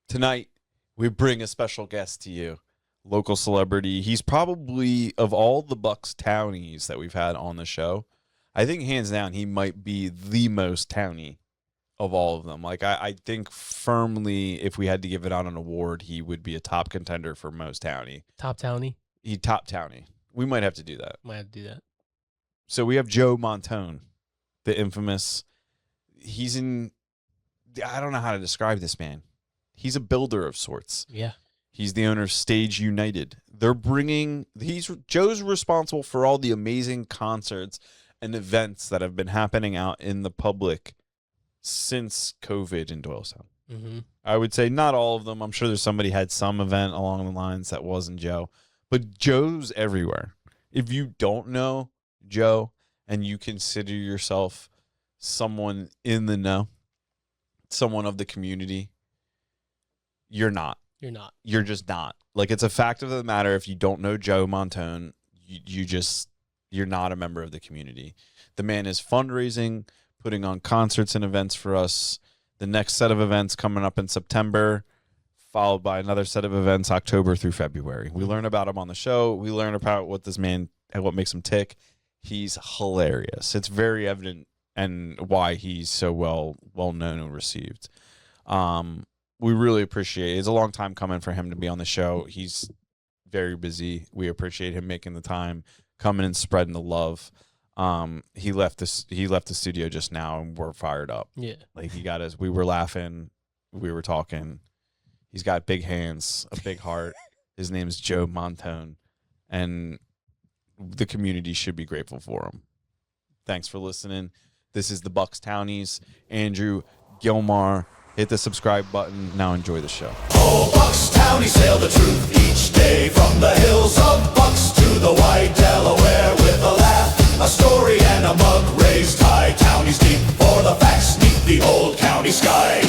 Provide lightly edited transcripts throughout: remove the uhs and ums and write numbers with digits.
Tonight, we bring a special guest to you, local celebrity. He's probably, of all the Bucks Townies that we've had on the show, I think hands down he might be the most towny of all of them. Like, I think firmly if we had to give it out an award, he would be a top contender for most towny. Top townie? Top towny. We might have to do that. Might have to do that. So we have Joe Montone, the infamous. He's in, I don't know how to describe this man. He's a builder of sorts. Yeah. He's the owner of Stage United. Joe's responsible for all the amazing concerts and events that have been happening out in the public since COVID in Doylestown. Mm-hmm. I would say not all of them. I'm sure there's somebody had some event along the lines that wasn't Joe. But Joe's everywhere. If you don't know Joe and you consider yourself someone in the know, someone of the community, you're not. You're not. You're just not. Like, it's a fact of the matter. If you don't know Joe Montone, you're not a member of the community. The man is fundraising, putting on concerts and events for us. The next set of events coming up in September, followed by another set of events October through February. We learn about him on the show. We learn about what this man and what makes him tick. He's hilarious. It's very evident and why he's so well known and received. We really appreciate it. It's a long time coming for him to be on the show. He's very busy. We appreciate him making the time, coming and spreading the love. He left the studio just now, and we're fired up. Yeah, like he got us. We were laughing, we were talking. He's got big hands, a big heart. His name is Joe Montone, and the community should be grateful for him. Thanks for listening. This is the Bucks Townies. Andrew Gilmar. Hit the subscribe button. Now enjoy the show. Oh, Bucks Townies sail the truth each day from the hills of Bucks to the wide Delaware with a laugh, a story, and a mug raised high. Townies deep for the facts neath the old county sky.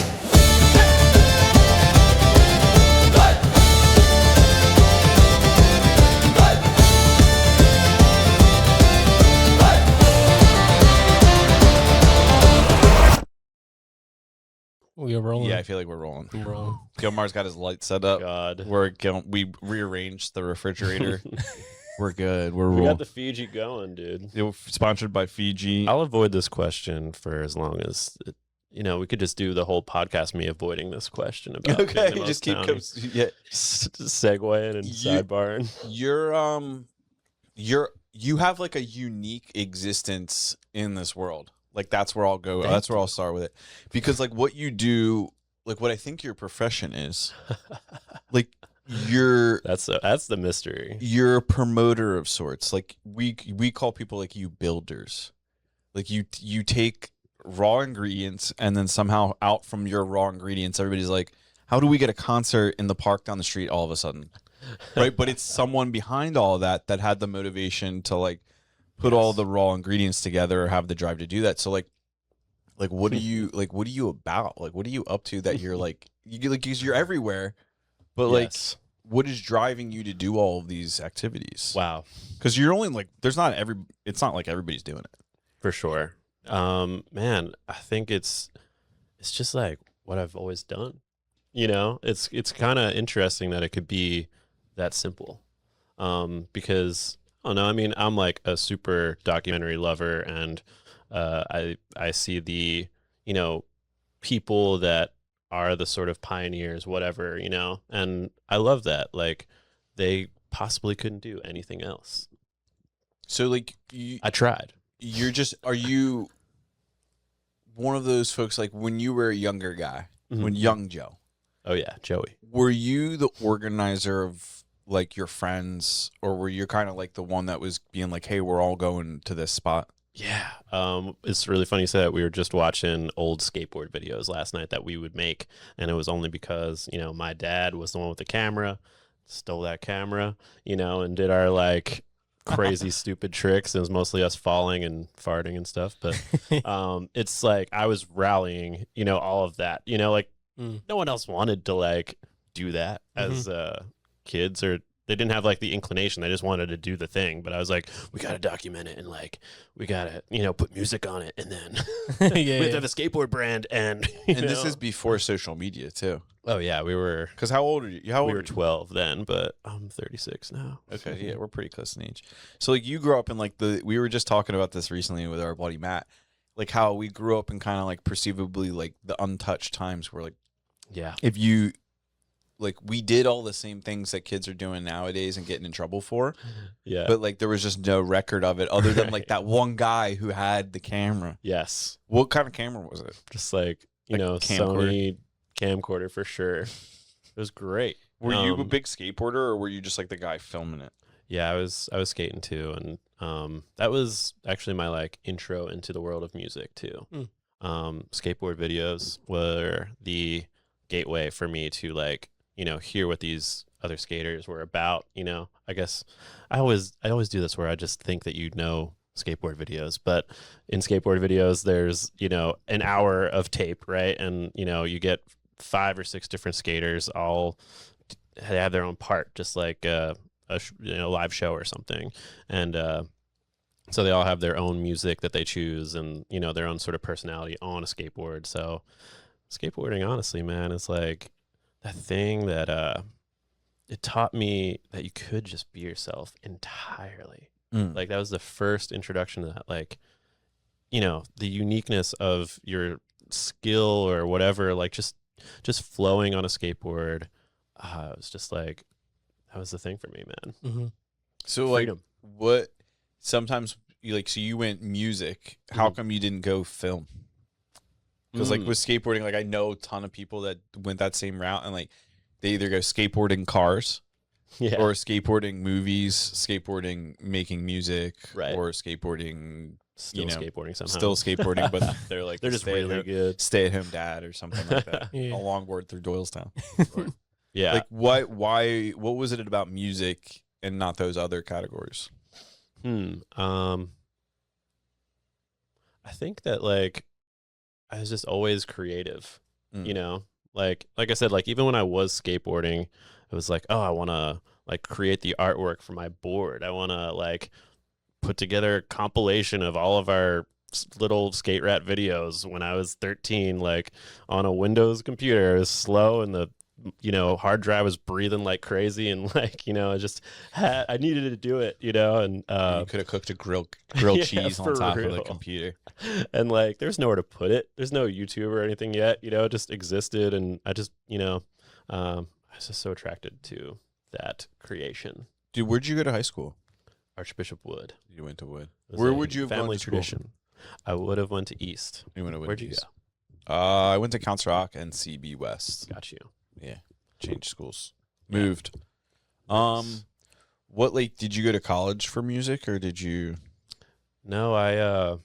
We are rolling. Yeah, I feel like we're rolling. I'm rolling. Gilmar's got his light set up. God. We rearranged the refrigerator. We're good. We rolling. got the Fiji going, dude. It was sponsored by Fiji. I'll avoid this question for as long as, we could just do the whole podcast me avoiding this question about Okay, being the just most keep towny. yeah. Segueing and sidebarring. You have like a unique existence in this world. Like, that's where I'll go. That's where I'll start with it. Because like what you do, like what I think your profession is, like that's the mystery. You're a promoter of sorts. Like we call people like you builders. Like you take raw ingredients, and then somehow out from your raw ingredients, everybody's like, how do we get a concert in the park down the street all of a sudden? Right? But it's someone behind all of that had the motivation to like put all the raw ingredients together or have the drive to do that. So like what are you about? Like what are you up to that you're like you're everywhere, but like what is driving you to do all of these activities? Wow. Because you're only like it's not like everybody's doing it. For sure. Man, I think it's just like what I've always done. It's kind of interesting that it could be that simple. Because I don't know. I mean, I'm like a super documentary lover, and I see the people that are the sort of pioneers, whatever, and I love that. Like, they possibly couldn't do anything else. So like I tried. Are you one of those folks like when you were a younger guy, when young Joe? Oh yeah, Joey. Were you the organizer of like your friends, or were you kind of like the one that was being like, hey, we're all going to this spot? Yeah. It's really funny you say that. We were just watching old skateboard videos last night that we would make, and it was only because, my dad was the one with the camera, stole that camera, and did our like crazy stupid tricks. It was mostly us falling and farting and stuff, but it's like I was rallying, all of that, like no one else wanted to like do that as kids or they didn't have like the inclination. They just wanted to do the thing. But I was like, we got to document it and like we got to, you know, put music on it. And then we have to have a skateboard brand. And this is before social media too. Oh yeah, we were. Because how old are you? How old we were 12 then, but I'm 36 now. Okay, yeah, we're pretty close in age. So like you grew up in like we were just talking about this recently with our buddy Matt, like how we grew up in kind of like perceivably like the untouched times where like, yeah, if you like we did all the same things that kids are doing nowadays and getting in trouble for. Yeah. But like there was just no record of it other than like that one guy who had the camera. Yes. What kind of camera was it? Just like, you Like know, Sony camcorder for sure. It was great. Were you a big skateboarder or were you just like the guy filming it? Yeah, I was skating too, and that was actually my like intro into the world of music too. Skateboard videos were the gateway for me to like, you know, hear what these other skaters were about. You know, I guess I always do this where I just think that you know skateboard videos, but in skateboard videos there's, you know, an hour of tape, right? And you know, you get 5 or 6 different skaters all have their own part, just like a you know, live show or something. And so they all have their own music that they choose and, you know, their own sort of personality on a skateboard. So skateboarding, honestly, man, is like that thing that it taught me that you could just be yourself entirely. Like that was the first introduction to that, like, you know, the uniqueness of your skill or whatever, like just flowing on a skateboard. It was just like, that was the thing for me, man. So Freedom. like what sometimes you like, so you went music, how come you didn't go film? Because like with skateboarding, like I know a ton of people that went that same route and like they either go skateboarding cars or skateboarding movies, skateboarding making music, or skateboarding still skateboarding somehow. Still skateboarding, but they're like they're just really good. Stay-at-home dad or something like that. A longboard through Doylestown. Yeah. Like why what was it about music and not those other categories? I think that like I was just always creative, you know? Like I said, like even when I was skateboarding, it was like, oh, I want to like create the artwork for my board. I want to like put together a compilation of all of our little skate rat videos when I was 13, like on a Windows computer. It was slow and the, you know, hard drive was breathing like crazy, and like, you know, I needed to do it, you know, and you could have cooked a grilled cheese on top of the computer, and like there's nowhere to put it. There's no YouTube or anything yet, you know, it just existed, and I just, you know, I was just so attracted to that creation. Dude, where'd you go to high school? Archbishop Wood. You went to Wood. Where would you have family gone to tradition? I would have went to East. You went to Where'd you go? I went to Council Rock and CB West. Got you. Yeah, changed schools, moved. What like did you go to college for music or did you? No, I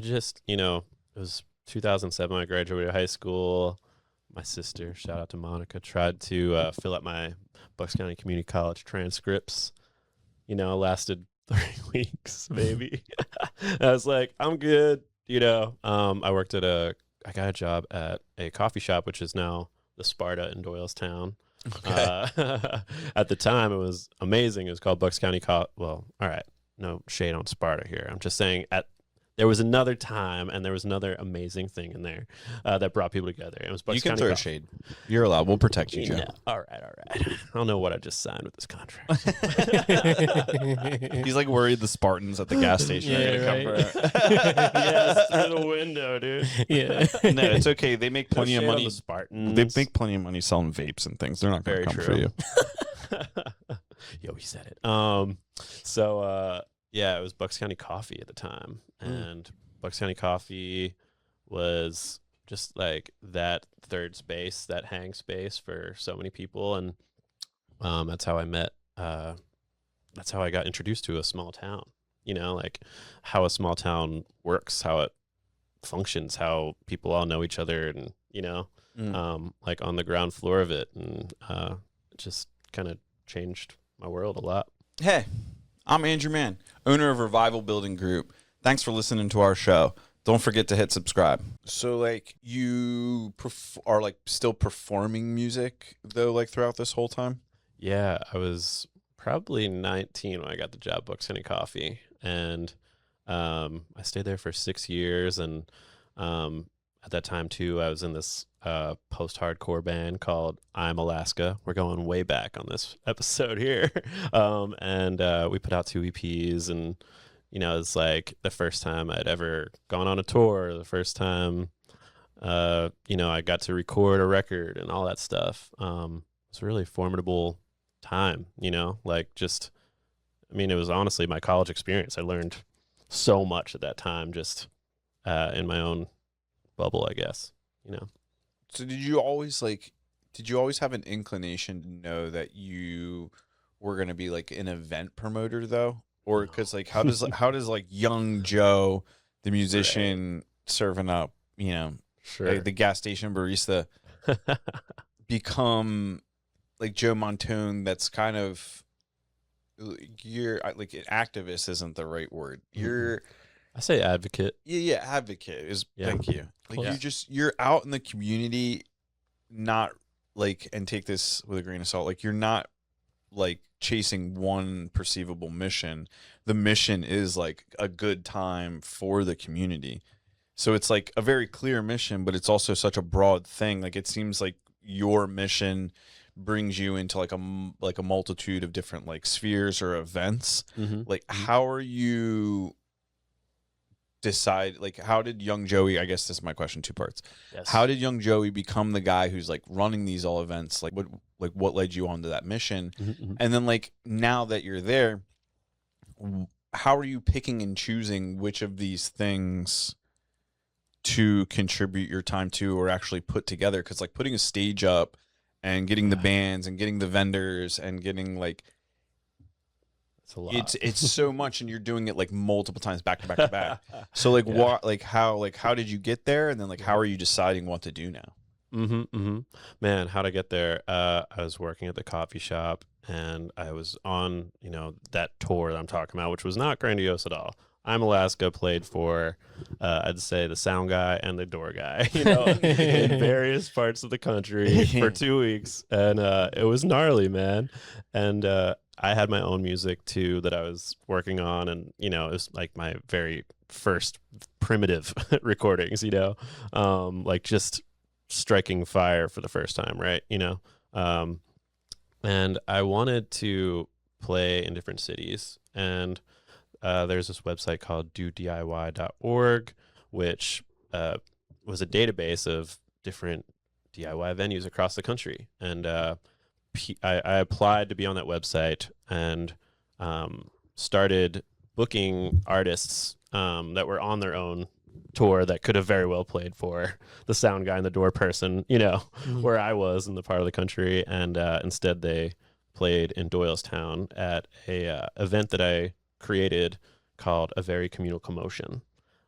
just, you know, it was 2007. I graduated high school. My sister, shout out to Monica, tried to fill out my Bucks County Community College transcripts. You know, lasted 3 weeks maybe. I was like, I'm good. You know, I got a job at a coffee shop, which is now the Sparta in Doylestown. Okay. At the time, it was amazing. It was called Bucks County Well, all right, no shade on Sparta here. I'm just saying there was another time and there was another amazing thing in there that brought people together. It was Bucks You can County throw shade. You're allowed. We'll protect you, Joe. Yeah. All right. I don't know what I just signed with this contract. He's like worried the Spartans at the gas station are going to come for Yes, through the window, dude. Yeah. No, it's okay. They make plenty of money. The Spartans. They make plenty of money selling vapes and things. They're not going to come for you. Yo, he said it. So yeah, it was Bucks County Coffee at the time, and Bucks County Coffee was just like that third space, that hang space for so many people, and that's how I met. That's how I got introduced to a small town. You know, like how a small town works, how it functions, how people all know each other, and you know, like on the ground floor of it, and it just kind of changed my world a lot. Hey, I'm Andrew Mann, owner of Revival Building Group. Thanks for listening to our show. Don't forget to hit subscribe. So, like, you are, like, still performing music, though, like, throughout this whole time? Yeah, I was probably 19 when I got the job, Bucks Townies Coffee, and I stayed there for 6 years. And at that time too, I was in this post-hardcore band called I'm Alaska. We're going way back on this episode here, and we put out 2 EPs, and it's like the first time I'd ever gone on a tour, the first time I got to record a record and all that stuff. It's a really formidable time, like just, it was honestly my college experience. I learned so much at that time, just in my own bubble, I guess, So did you always have an inclination to know that you were going to be like an event promoter though? Or because like, how does like young Joe, the musician serving up, sure, like the gas station barista become like Joe Montone? That's kind of, you're like, an activist isn't the right word. You're, I say advocate. Yeah, advocate is, thank you. Like you're out in the community, not like, and take this with a grain of salt, like you're not like chasing one perceivable mission. The mission is like a good time for the community. So it's like a very clear mission, but it's also such a broad thing. Like it seems like your mission brings you into like a multitude of different like spheres or events. Like how are you decide, like how did young Joey, I guess this is my question, 2 parts. Yes. How did young Joey become the guy who's like running these all events? Like what led you on to that mission? And then like now that you're there, how are you picking and choosing which of these things to contribute your time to or actually put together? Because like putting a stage up and getting the bands and getting the vendors and getting like, it's a lot. It's so much, and you're doing it like multiple times back to back to back. So like what, like how did you get there, and then like how are you deciding what to do now? Man, how'd I get there? I was working at the coffee shop, and I was on that tour that I'm talking about, which was not grandiose at all. I'm Alaska played for, I'd say, the sound guy and the door guy, in various parts of the country for 2 weeks, and it was gnarly, man. And I had my own music too that I was working on, and it was like my very first primitive recordings, like just striking fire for the first time, right? And I wanted to play in different cities, and there's this website called dodiy.org, which was a database of different DIY venues across the country, and I applied to be on that website and started booking artists that were on their own tour that could have very well played for the sound guy and the door person, where I was in the part of the country. And instead they played in Doylestown at a event that I created called A Very Communal Commotion.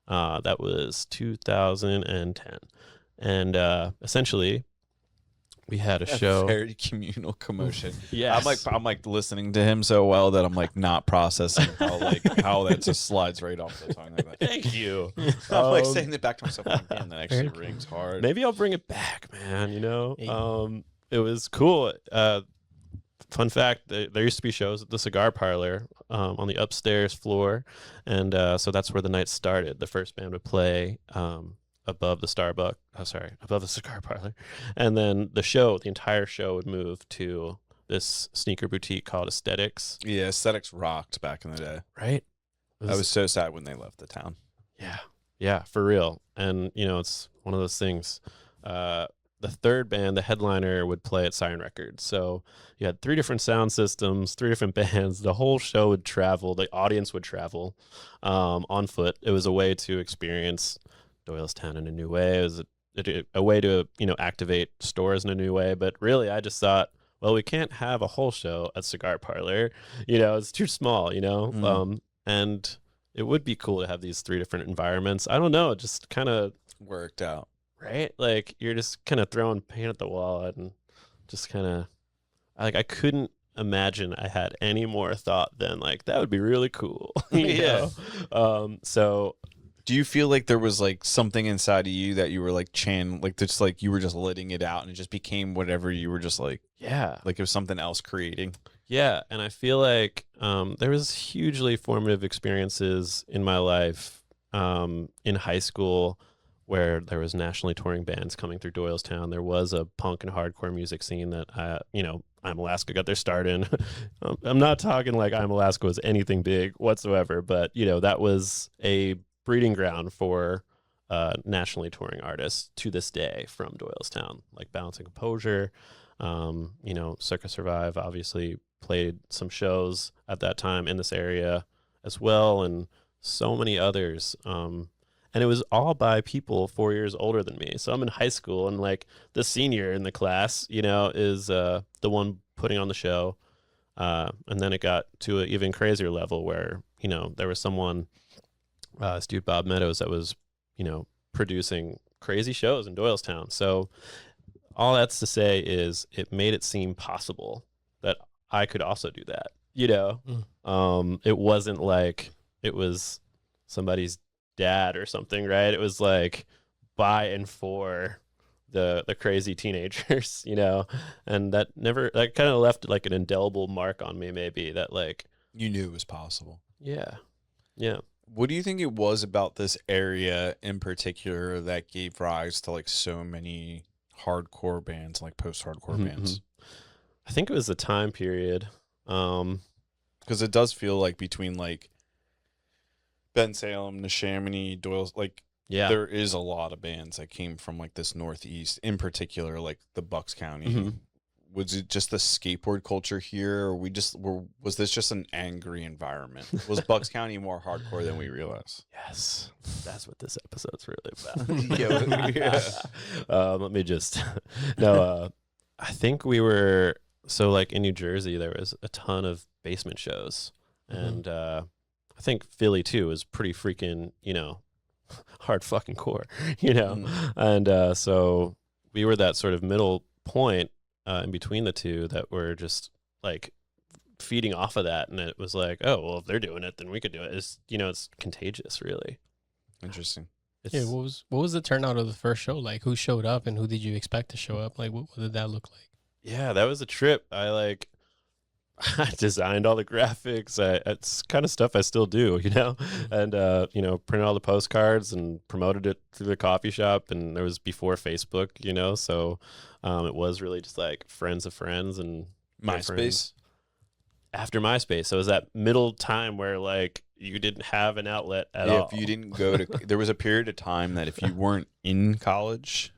That was 2010. And essentially we had a show. Very communal commotion. Yes. I'm like listening to him so well that I'm like not processing how that just slides right off the tongue like that. Thank you. I'm like saying it back to myself. Like, damn, that actually rings hard. Maybe I'll bring it back, man. It was cool. Fun fact: there used to be shows at the cigar parlor on the upstairs floor, and so that's where the night started. The first band would play above the cigar parlor, and then the entire show would move to this sneaker boutique called Aesthetics. Yeah, Aesthetics rocked back in the day. Right? I was so sad when they left the town. Yeah, for real. And it's one of those things. The third band, the headliner, would play at Siren Records. So you had 3 different sound systems, 3 different bands. The whole show would travel. The audience would travel on foot. It was a way to experience Doylestown in a new way. It was a way to activate stores in a new way. But really, I just thought, well, we can't have a whole show at Cigar Parlor. It's too small. And it would be cool to have these 3 different environments. I don't know, it just kind of worked out. Right? Like you're just kind of throwing paint at the wall, and just kind of like I couldn't imagine I had any more thought than like that would be really cool. So Do you feel like there was like something inside of you that you were like like just like you were just letting it out and it just became whatever you were just like it was something else creating? Yeah, and I feel like there was hugely formative experiences in my life in high school where there was nationally touring bands coming through Doylestown. There was a punk and hardcore music scene that I'm Alaska got their start in. I'm not talking like I'm Alaska was anything big whatsoever, but that was a breeding ground for nationally touring artists to this day from Doylestown, like Balance and Composure. Circa Survive obviously played some shows at that time in this area as well, and so many others. And it was all by people 4 years older than me. So I'm in high school, and like the senior in the class, is the one putting on the show. And then it got to an even crazier level where, there was someone, this dude Bob Meadows, that was, producing crazy shows in Doylestown. So all that's to say is it made it seem possible that I could also do that. It wasn't like it was somebody's dad or something, right? It was like by and for the crazy teenagers, and that kind of left like an indelible mark on me, maybe, that like you knew it was possible. Yeah. What do you think it was about this area in particular that gave rise to like so many hardcore bands, like post-hardcore bands? I think it was the time period. Because it does feel like between like Ben Salem, Neshaminy, Doyle's, like there is a lot of bands that came from like this Northeast, in particular, like the Bucks County. Was it just the skateboard culture here, or was this just an angry environment? Was Bucks County more hardcore than we realize? Yes, that's what this episode's really about. Let me just I think we were like in New Jersey there was a ton of basement shows, and I think Philly too is pretty freaking hard fucking core, and so we were that sort of middle point in between the two that were just like feeding off of that, and it was like, oh well, if they're doing it, then we could do it. It's it's contagious, really. Interesting. What was the turnout of the first show like? Who showed up, and who did you expect to show up? Like, what did that look like? Yeah, that was a trip. I designed all the graphics. It's kind of stuff I still do, and printed all the postcards and promoted it through the coffee shop. And it was before Facebook, so it was really just like friends of friends and MySpace. After MySpace, so it was that middle time where like you didn't have an outlet at all. If you didn't go to, there was a period of time that if you weren't in college,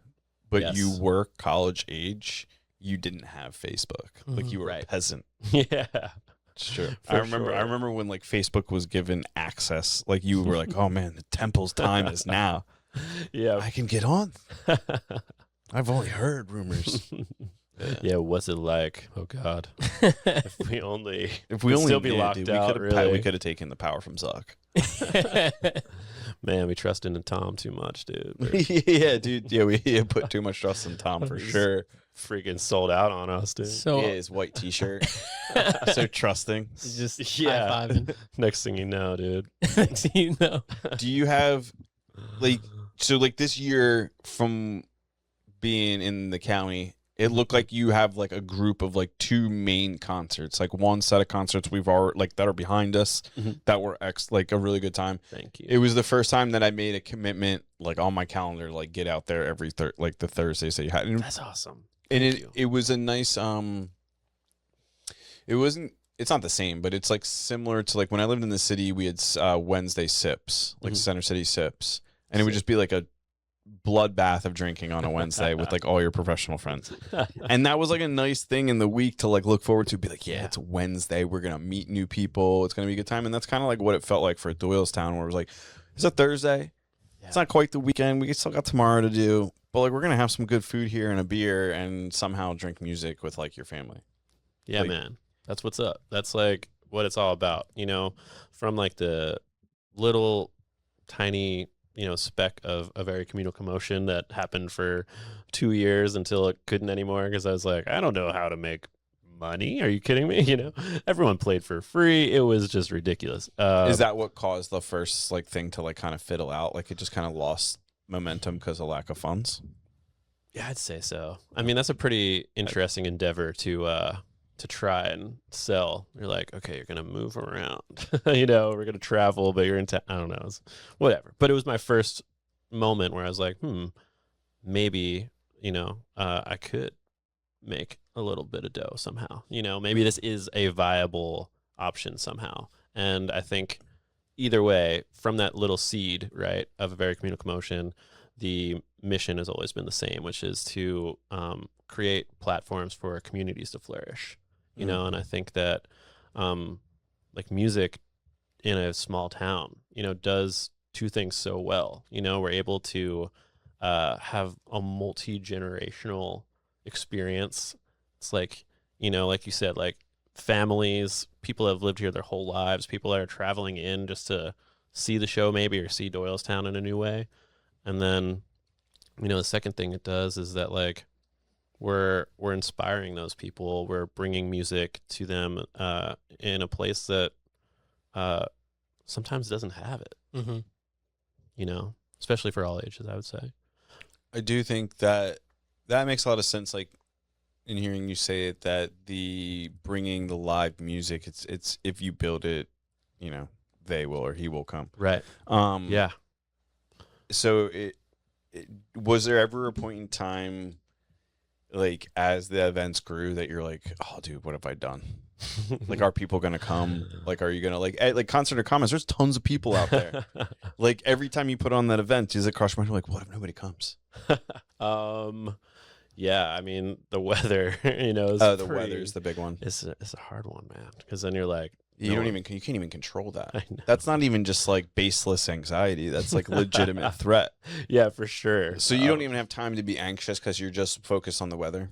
but you were college age, you didn't have Facebook. Like you were a peasant. Yeah. It's true. I remember when like Facebook was given access, like you were like, oh man, the temple's time is now. Yeah. I can get on. I've only heard rumors. Yeah, what's it like? Oh God. If we only still be locked out, we could have taken the power from Zuck. Man, we trusted in Tom too much, dude. Yeah, dude. Yeah, we put too much trust in Tom for sure. Freaking sold out on us, dude. So his white T-shirt, so trusting. He's just high-fiving. Next thing you know, dude. Next thing you know. Do you have like this year from being in the county? It looked like you have like a group of like two main concerts, like one set of concerts we've already like that are behind us that were like a really good time. Thank you. It was the first time that I made a commitment like on my calendar, like get out there every like the Thursdays that you had. And that's awesome. And it was a nice it's not the same, but it's like similar to like when I lived in the city, we had Wednesday sips, like Center City sips, and it would just be like a bloodbath of drinking on a Wednesday with like all your professional friends. And that was like a nice thing in the week to like look forward to, be like, yeah, it's Wednesday, we're gonna meet new people, it's gonna be a good time. And that's kind of like what it felt like for Doylestown, where it was like, it's a Thursday, it's not quite the weekend, we still got tomorrow to do, but like we're gonna have some good food here and a beer and somehow drink music with like your family. Yeah, like, man, that's what's up. That's like what it's all about, from like the little tiny speck of a very communal commotion that happened for 2 years until it couldn't anymore, because I was like, I don't know how to make money? Are you kidding me? You know, everyone played for free. It was just ridiculous. Is that what caused the first like thing to like kind of fiddle out? Like it just kind of lost momentum because of lack of funds? Yeah, I'd say so. I mean, that's a pretty interesting endeavor to try and sell. You're like, okay, you're gonna move around. You know, we're gonna travel, but you're in town. I don't know, whatever. But it was my first moment where I was like, maybe, you know, I could make a little bit of dough somehow. You know, maybe this is a viable option somehow. And I think either way, from that little seed, right, of a very communal commotion, the mission has always been the same, which is to create platforms for communities to flourish. You know, and I think that like music in a small town, you know, does two things so well. You know, we're able to have a multi-generational experience. It's like, you know, like you said, like families, people have lived here their whole lives, people that are traveling in just to see the show maybe or see Doylestown in a new way. And then, you know, the second thing it does is that like we're inspiring those people. We're bringing music to them in a place that sometimes doesn't have it. Mm-hmm. You know, especially for all ages, I would say. I do think that makes a lot of sense. Like in hearing you say it, that the bringing the live music, it's if you build it, you know, they will or he will come. Right. Yeah. So was there ever a point in time, like as the events grew, that you're like, oh, dude, what have I done? Like, are people gonna come? Like, are you gonna like Concert of Comments? There's tons of people out there. Like every time you put on that event, is it cross your mind? You're like, what if nobody comes? Yeah, I mean the weather, you know. Is the weather's the big one. It's a hard one, man. Because then you're like, you can't even control that. I know. That's not even just like baseless anxiety. That's like a legitimate threat. Yeah, for sure. So you don't even have time to be anxious because you're just focused on the weather.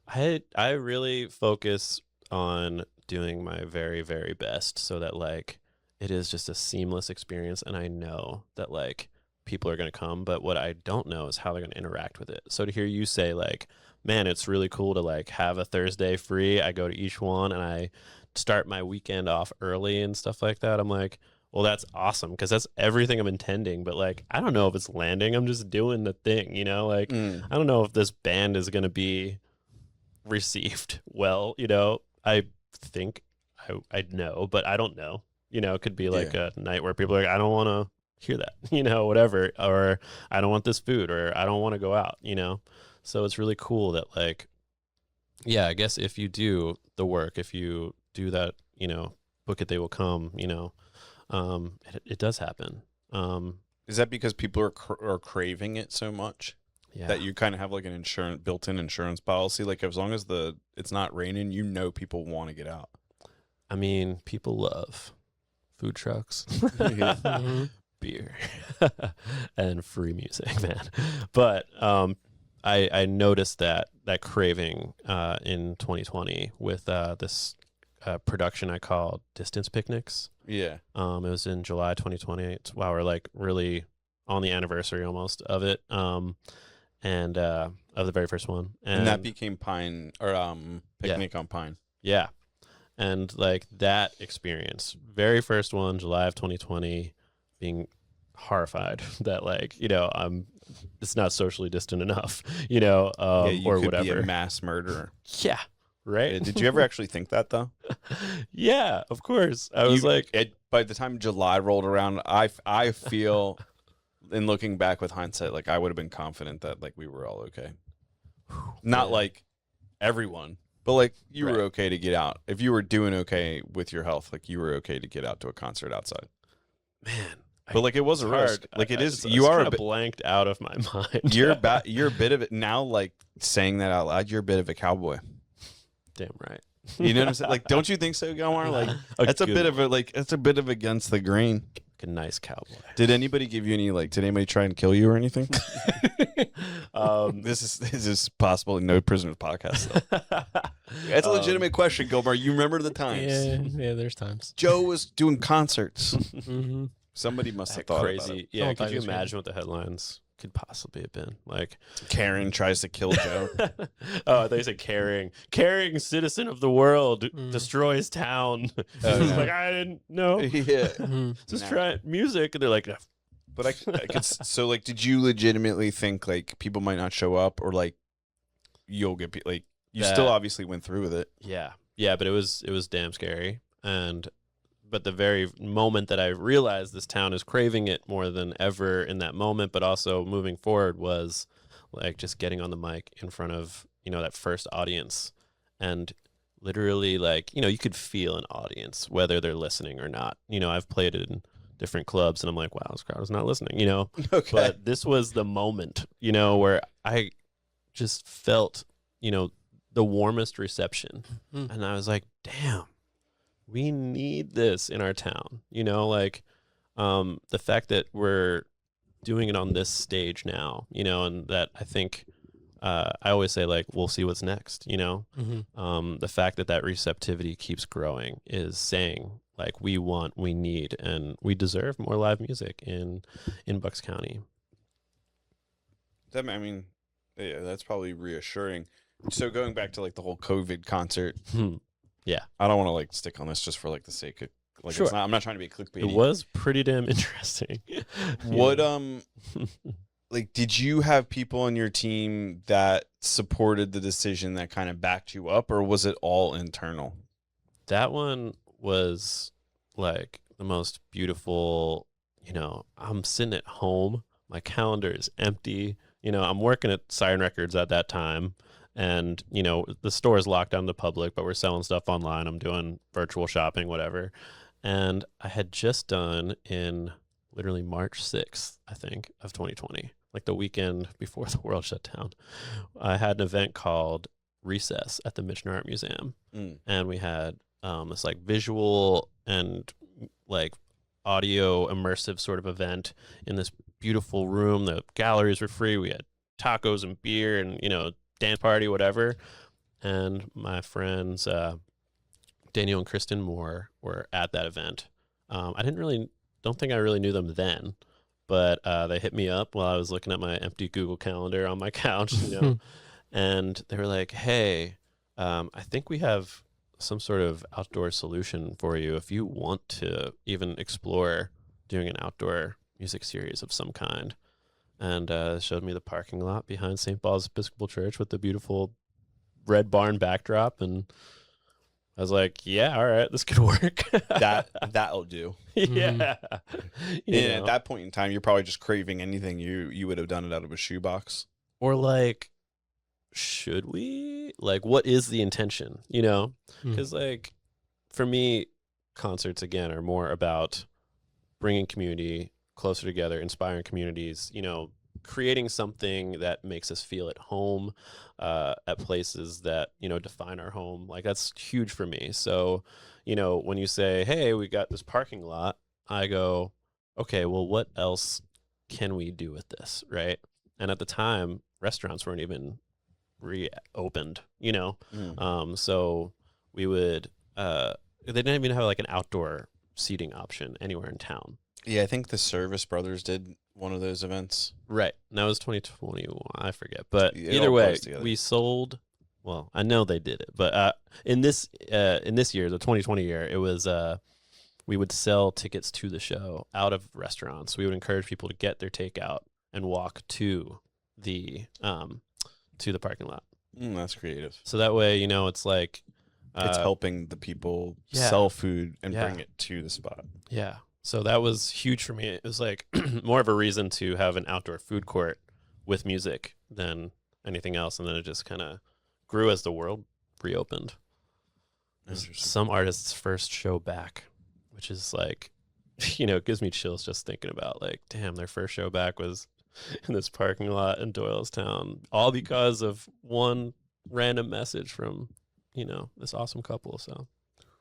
I really focus on doing my very, very best so that like it is just a seamless experience, and I know that like people are going to come, but what I don't know is how they're going to interact with it. So to hear you say like, man, it's really cool to like have a Thursday free, I go to each one and I start my weekend off early and stuff like that, I'm like, well, that's awesome, because that's everything I'm intending, but like I don't know if it's landing. I'm just doing the thing, you know, like I don't know if this band is going to be received well, you know. I think I'd know, but I don't know, you know. It could be like a night where people are like, I don't want to hear that, you know, whatever, or I don't want this food, or I don't want to go out, you know. So it's really cool that like, yeah, I guess if you do the work, if you do that, you know, book it, they will come, you know, it does happen. Is that because people are craving it so much? Yeah. That you kind of have like an built-in insurance policy. Like as long as it's not raining, you know, people want to get out. I mean, people love food trucks, beer, and free music, man. But I noticed that craving in 2020 with this production I called Distance Picnics. Yeah. It was in July 2020. Wow, we're like really on the anniversary almost of it. And of the very first one. And that became Pine or Picnic on Pine. Yeah. And like that experience, very first one, July of 2020, being horrified that like, you know, it's not socially distant enough, you know, you or could whatever. Be a mass murderer. Yeah. Right. Yeah, did you ever actually think that though? Yeah, of course. I was by the time July rolled around, I feel, in looking back with hindsight, like I would have been confident that like we were all okay. Not like everyone, but like you were okay to get out. If you were doing okay with your health, like you were okay to get out to a concert outside. Man. But like it was a risk. Like it is. You are blanked out of my mind. You're a bit of it now. Like saying that out loud, you're a bit of a cowboy. Damn right. You know what I'm saying? Like, don't you think so, Gomar? Like that's a bit of against the grain. A nice cowboy. Did anybody give you any did anybody try and kill you or anything? This is possible in No Prisoners podcast though. It's a legitimate question, Gomar. You remember the times? Yeah, there's times. Joe was doing concerts. Mm-hmm. Somebody must have thought crazy. about it. Yeah, could you imagine what the headlines could possibly have been? Like Karen tries to kill Joe. oh, they say caring citizen of the world destroys town. Oh, It's no. like I didn't know. Yeah. Just No. try music, and they're like, But I could, so like, did you legitimately think like people might not show up, or like you'll get like you still That- obviously went through with it? yeah, but it was damn scary. But the very moment that I realized this town is craving it more than ever in that moment, but also moving forward, was like just getting on the mic in front of, that first audience, and literally like, you could feel an audience, whether they're listening or not. I've played it in different clubs and I'm like, wow, this crowd is not listening, Okay. but this was the moment, where I just felt, the warmest reception. And I was like, damn, we need this in our town. Like the fact that we're doing it on this stage now, and that I think I always say, like, we'll see what's next, the fact that receptivity keeps growing is saying, like, we need, and we deserve more live music in Bucks County. I mean, yeah, that's probably reassuring. So going back to like the whole COVID concert, Yeah. I don't want to like stick on this just for like the sake of like, Sure. I'm not trying to be clickbaity. It was pretty damn interesting. What like, did you have people on your team that supported the decision that kind of backed you up, or was it all internal? That one was like the most beautiful. I'm sitting at home, my calendar is empty. I'm working at Siren Records at that time, and the store is locked down to the public, but we're selling stuff online. I'm doing virtual shopping, whatever. And I had just done, in literally March 6th, I think, of 2020, like the weekend before the world shut down, I had an event called Recess at the Michener Art Museum. And we had this like visual and like audio immersive sort of event in this beautiful room. The galleries were free. We had tacos and beer and, dance party, whatever. And my friends, Daniel and Kristen Moore, were at that event. I don't think I really knew them then, but they hit me up while I was looking at my empty Google Calendar on my couch, and they were like, hey, I think we have some sort of outdoor solution for you if you want to even explore doing an outdoor music series of some kind. And showed me the parking lot behind St. Paul's Episcopal Church with the beautiful red barn backdrop, and I was like, yeah, all right, this could work. That'll do. Yeah. At that point in time, you're probably just craving anything. You would have done it out of a shoebox. Or like, should we? Like, what is the intention? Because like, for me, concerts again are more about bringing community closer together, inspiring communities, creating something that makes us feel at home, at places that, define our home. Like, that's huge for me. So, when you say, hey, we got this parking lot, I go, okay, well, what else can we do with this? Right. And at the time, restaurants weren't even reopened, so we would, they didn't even have like an outdoor seating option anywhere in town. Yeah, I think the Service Brothers did one of those events. Right. And that was 2021. I forget. But It either all way, goes together. we sold. Well, I know they did it, but in this year, the 2020 year, it was we would sell tickets to the show out of restaurants. We would encourage people to get their takeout and walk to the parking lot. That's creative. So that way, it's like It's helping the people yeah. sell food and Yeah. bring it to the spot. Yeah. So that was huge for me. It was like more of a reason to have an outdoor food court with music than anything else. And then it just kind of grew as the world reopened. It was Interesting. some artists' first show back, which is like, it gives me chills just thinking about, like, damn, their first show back was in this parking lot in Doylestown, all because of one random message from, this awesome couple. So,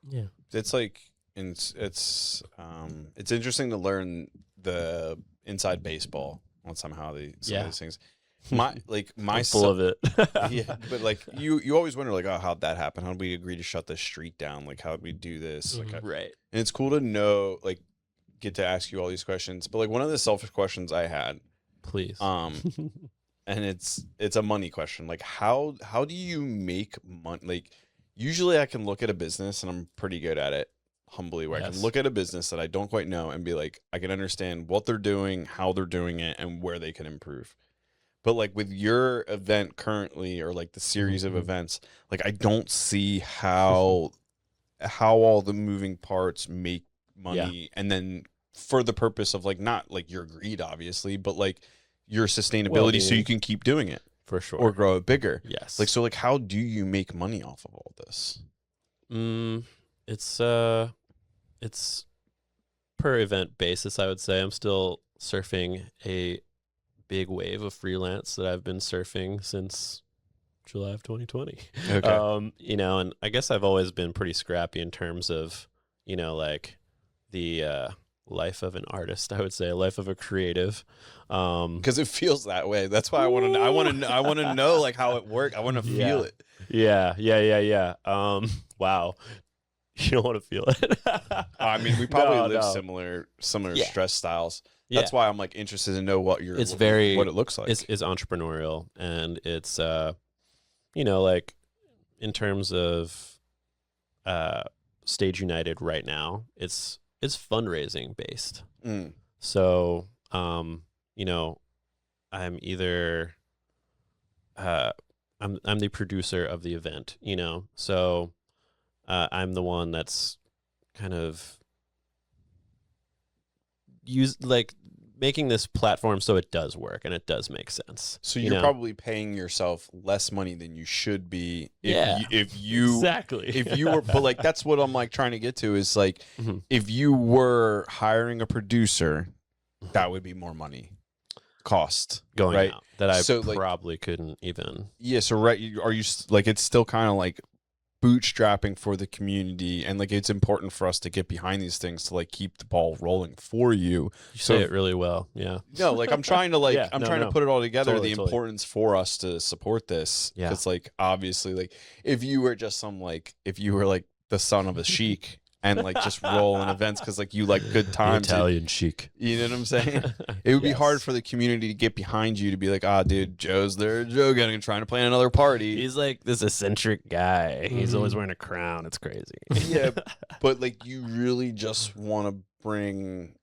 Yeah. It's like it's interesting to learn the inside baseball on somehow some of these things. My I'm full of it. yeah, but like you always wonder like, oh, how'd that happen? How did we agree to shut the street down? Like, how did we do this? Like, Right. and it's cool to know, like, get to ask you all these questions. But like one of the selfish questions I had Please. And it's a money question. Like how do you make money? Like usually I can look at a business, and I'm pretty good at it, humbly, where I can look at a business that I don't quite know and be like, I can understand what they're doing, how they're doing it, and where they can improve. But like with your event currently, or like the series of events, like I don't see how all the moving parts make money, and then for the purpose of like not like your greed, obviously, but like your sustainability, so you can keep doing it for sure or grow it bigger. Yes. Like so, like how do you make money off of all this? It's per event basis, I would say. I'm still surfing a big wave of freelance that I've been surfing since July of 2020. Okay. You know, and I guess I've always been pretty scrappy in terms of, you know, like the life of an artist, I would say, life of a creative. Because it feels that way. That's why I want to know like how it works. I want to feel it. Yeah. Wow. You don't want to feel it. I mean, we probably live No. similar Yeah. stress styles. That's why I'm like interested to know what what it looks like. It's entrepreneurial, and it's you know, like in terms of Stage United right now, it's fundraising based. So you know, I'm either I'm the producer of the event, you know, so I'm the one that's kind of making this platform so it does work and it does make sense. So you're probably paying yourself less money than you should be if you exactly. If you were, but like that's what I'm like trying to get to is like if you were hiring a producer, that would be more money cost going right? out that I So, probably couldn't even. Yeah, so right, are you like it's still kind of like bootstrapping for the community, and like it's important for us to get behind these things to like keep the ball rolling for you. You say it really well. Yeah. No, like I'm trying to like Yeah, I'm trying to put it all together. Totally. Importance for us to support this. Yeah. Because like obviously like if you were just if you were like the son of a sheik and like just roll in events because like you like good times, Italian chic. you know what I'm saying? It would be hard for the community to get behind you to be like, dude, Joe's there, Joe getting trying to plan another party. He's like this eccentric guy. He's always wearing a crown. It's crazy. Yeah, but like you really just want to bring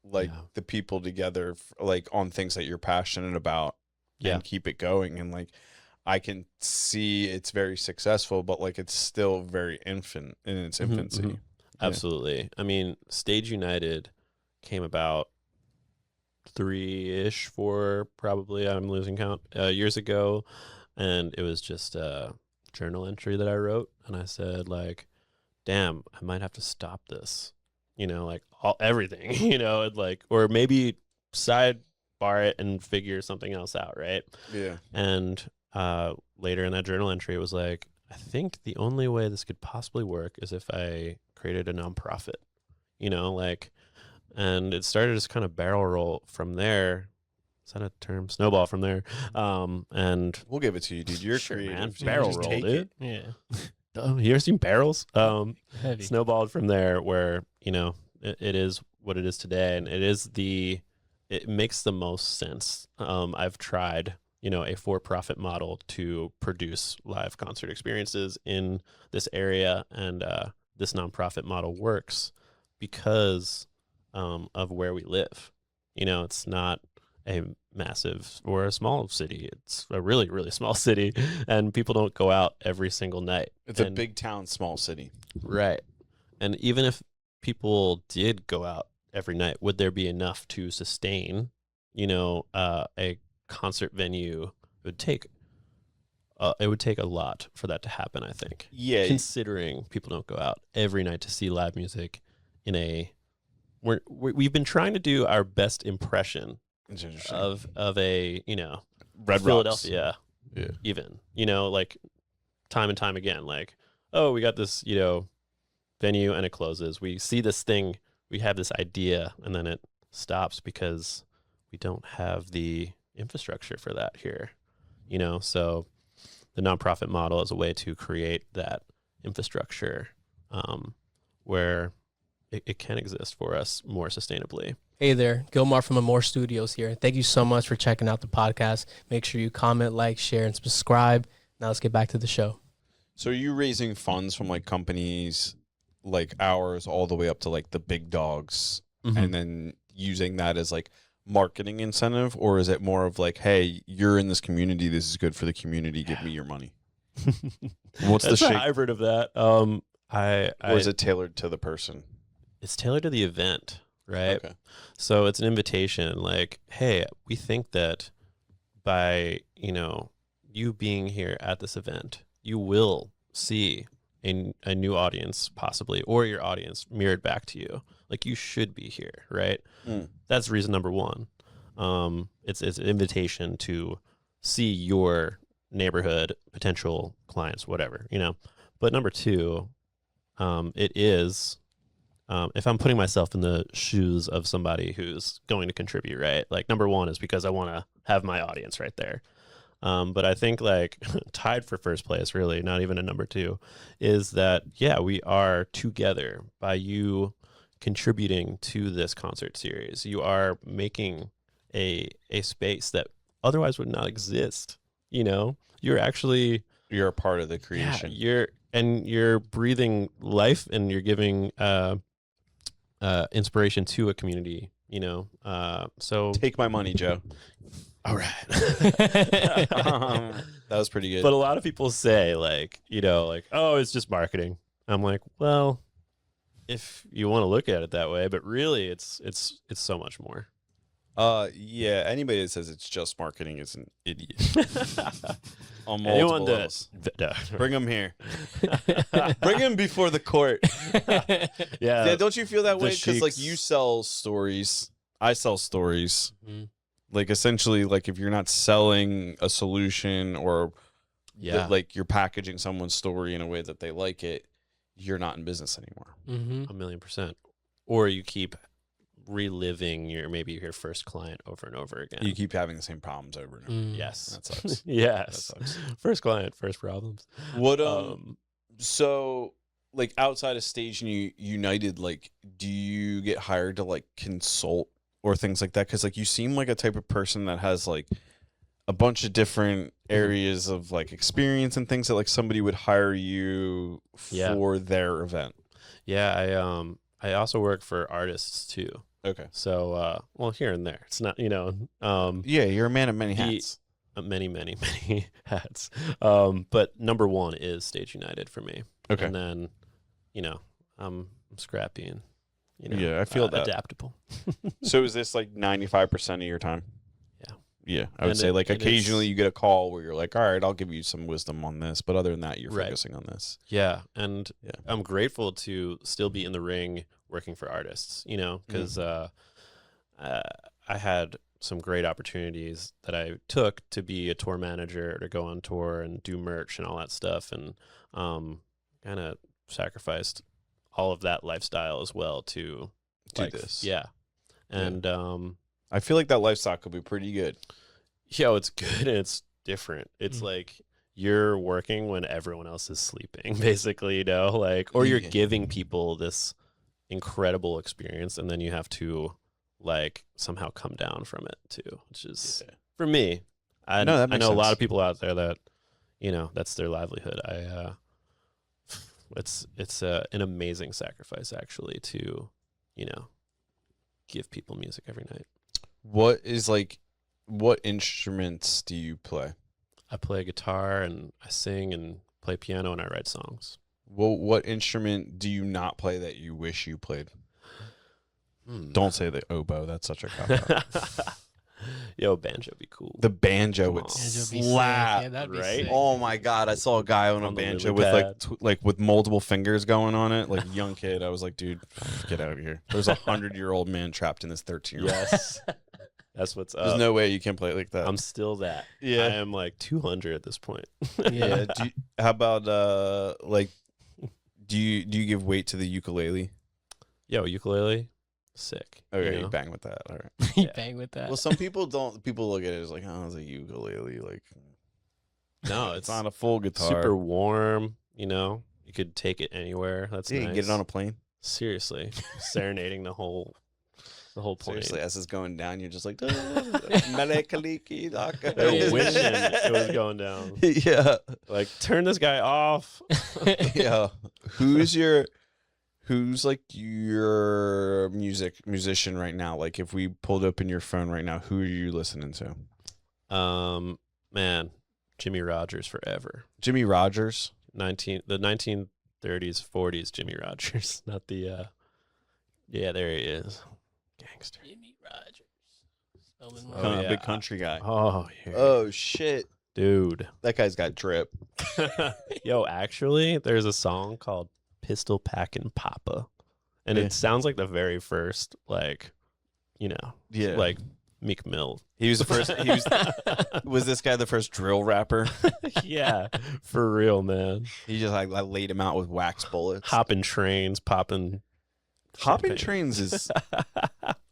like the people together like on things that you're passionate about and keep it going. And like I can see it's very successful, but like it's still very infant in its infancy. Absolutely. I mean, Stage United came about 3-ish, 4 probably, I'm losing count, years ago. And it was just a journal entry that I wrote. And I said, like, damn, I might have to stop this, you know, like everything, you know, and like, or maybe sidebar it and figure something else out. Right. Yeah. And later in that journal entry, it was like, I think the only way this could possibly work is if I created a nonprofit, you know, like, and it started as kind of barrel roll from there. Is that a term? Snowball from there. And we'll give it to you, dude. You're sure, creative. man. Just Barrel take roll, it. dude. Yeah. Oh, you ever seen barrels? Heavy. Snowballed from there where, you know, it is what it is today. And it makes the most sense. I've tried, you know, a for-profit model to produce live concert experiences in this area. And this nonprofit model works because of where we live. You know, it's not a massive or a small city. It's a really, really small city, and people don't go out every single night. It's a big town, small city. Right. And even if people did go out every night, would there be enough to sustain, you know, a concert venue? It would take a lot for that to happen, I think. Yeah. Considering people don't go out every night to see live music we've been trying to do our best impression of a, you know, Red Philadelphia. Yeah. Even, you know, like time and time again, like, oh, we got this, you know, venue and it closes. We see this thing, we have this idea, and then it stops because we don't have the infrastructure for that here, you know. So the nonprofit model is a way to create that infrastructure where it can exist for us more sustainably. Hey there, Gilmar from Amore Studios here. Thank you so much for checking out the podcast. Make sure you comment, like, share, and subscribe. Now let's get back to the show. So are you raising funds from like companies like ours all the way up to like the big dogs and then using that as like marketing incentive, or is it more of like, hey, you're in this community, this is good for the community, give me your money? What's That's the a shape? hybrid of that. Or is it tailored to the person? It's tailored to the event, right? Okay. So it's an invitation like, hey, we think that by, you being here at this event, you will see a new audience possibly, or your audience mirrored back to you. Like, you should be here, right? That's reason number one. It's an invitation to see your neighborhood, potential clients, whatever, But number two, it is, if I'm putting myself in the shoes of somebody who's going to contribute, right? Like, number one is because I want to have my audience right there. But I think like tied for first place, really, not even a number two, is that, yeah, we are together by you contributing to this concert series. You are making a space that otherwise would not exist. You're actually, You're a part of the creation. you're breathing life, and you're giving inspiration to a community. So Take my money, Joe. all right. That was pretty good. But a lot of people say oh, it's just marketing. I'm like, well, if you want to look at it that way, but really it's so much more. Yeah, anybody that says it's just marketing is an idiot. On Anyone multiple levels. that Bring him here. Bring him before the court. Yeah, don't you feel that way? Because like you sell stories, I sell stories. Like essentially, like if you're not selling a solution or like you're packaging someone's story in a way that they like it, you're not in business anymore. 1,000,000%. Or you keep reliving maybe your first client over and over again. You keep having the same problems over and over. Yes, That sucks. yes, That sucks. First client, first problems. What so like outside of Stage United, like do you get hired to like consult or things like that? Because like you seem like a type of person that has like a bunch of different areas of like experience and things that like somebody would hire you for their event. Yeah, I also work for artists too. Okay. So well, here and there. It's not Yeah, you're a man of many hats. Many hats. But number one is Stage United for me. Okay. And then I'm scrappy and I feel that. adaptable. So is this like 95% of your time? Yeah. Yeah, I would say like occasionally you get a call where you're like, all right, I'll give you some wisdom on this, but other than that, you're focusing on this. Yeah, and I'm grateful to still be in the ring working for artists, because I had some great opportunities that I took to be a tour manager, to go on tour and do merch and all that stuff, and kind of sacrificed all of that lifestyle as well to do this. Yeah, and I feel like that lifestyle could be pretty good. Yeah, it's good and it's different. It's like you're working when everyone else is sleeping, basically, or you're giving people this incredible experience, and then you have to somehow come down from it too, which is for me. I know a lot of people out there that that's their livelihood. It's an amazing sacrifice actually to give people music every night. What instruments do you play? I play guitar and I sing and play piano and I write songs. Well, what instrument do you not play that you wish you played? Don't say the oboe. That's such a cop-out. Yo, banjo be cool. The banjo would slap, yeah, that'd be right? sick. Oh my god, I saw a guy on a banjo with with multiple fingers going on it, like a young kid. I was like, dude, get out of here. There's 100-year-old man trapped in this 13-year-old. Yes. That's what's up. There's no way you can play it like that. I'm still that. Yeah. I am like 200 at this point. Yeah. How about do you give weight to the ukulele? Yo, ukulele, sick. Okay, you bang with that. All right. You bang with that. Well, some people don't. People look at it as like, oh, it's a ukulele. Like, no, it's not a full guitar. Super warm. You could take it anywhere. That's You nice. can get it on a plane. Seriously, serenading the whole the whole point. Seriously, as it's going down, you're just like, Melekaliki, They're wishing it was going down. Yeah. Like, turn this guy off. Yeah. Who's like your musician right now? Like, if we pulled open your phone right now, who are you listening to? Man, Jimmy Rogers forever. Jimmy Rogers. The 1930s, 40s Jimmy Rogers, not the yeah, there he is. Gangster. Jimmy Rogers. Oh, yeah. Big country guy. Oh, yeah. Oh shit. Dude. That guy's got drip. Yo, actually, there's a song called Pistol Packin' Papa. And Yeah. it sounds like the very first, like, Yeah. like Meek Mill. He was the first. Was this guy the first drill rapper? Yeah, for real, man. He just like laid him out with wax bullets. Hopping trains, popping. Hopping champagne. trains is.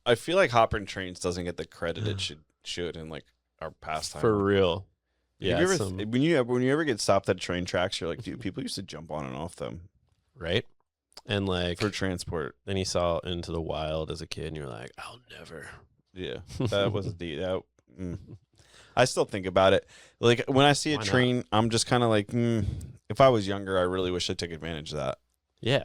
I feel like hopping trains doesn't get the credit it should in like our pastime. For real. Yeah, Have you ever, when you ever get stopped at train tracks, you're like, dude, people used to jump on and off them right? And like for transport. then you saw Into the Wild as a kid, and you're like, I'll never. Yeah, that was I still think about it. Like when I see a Why not? train, I'm just kind of like, if I was younger, I really wish I took advantage of that. Yeah,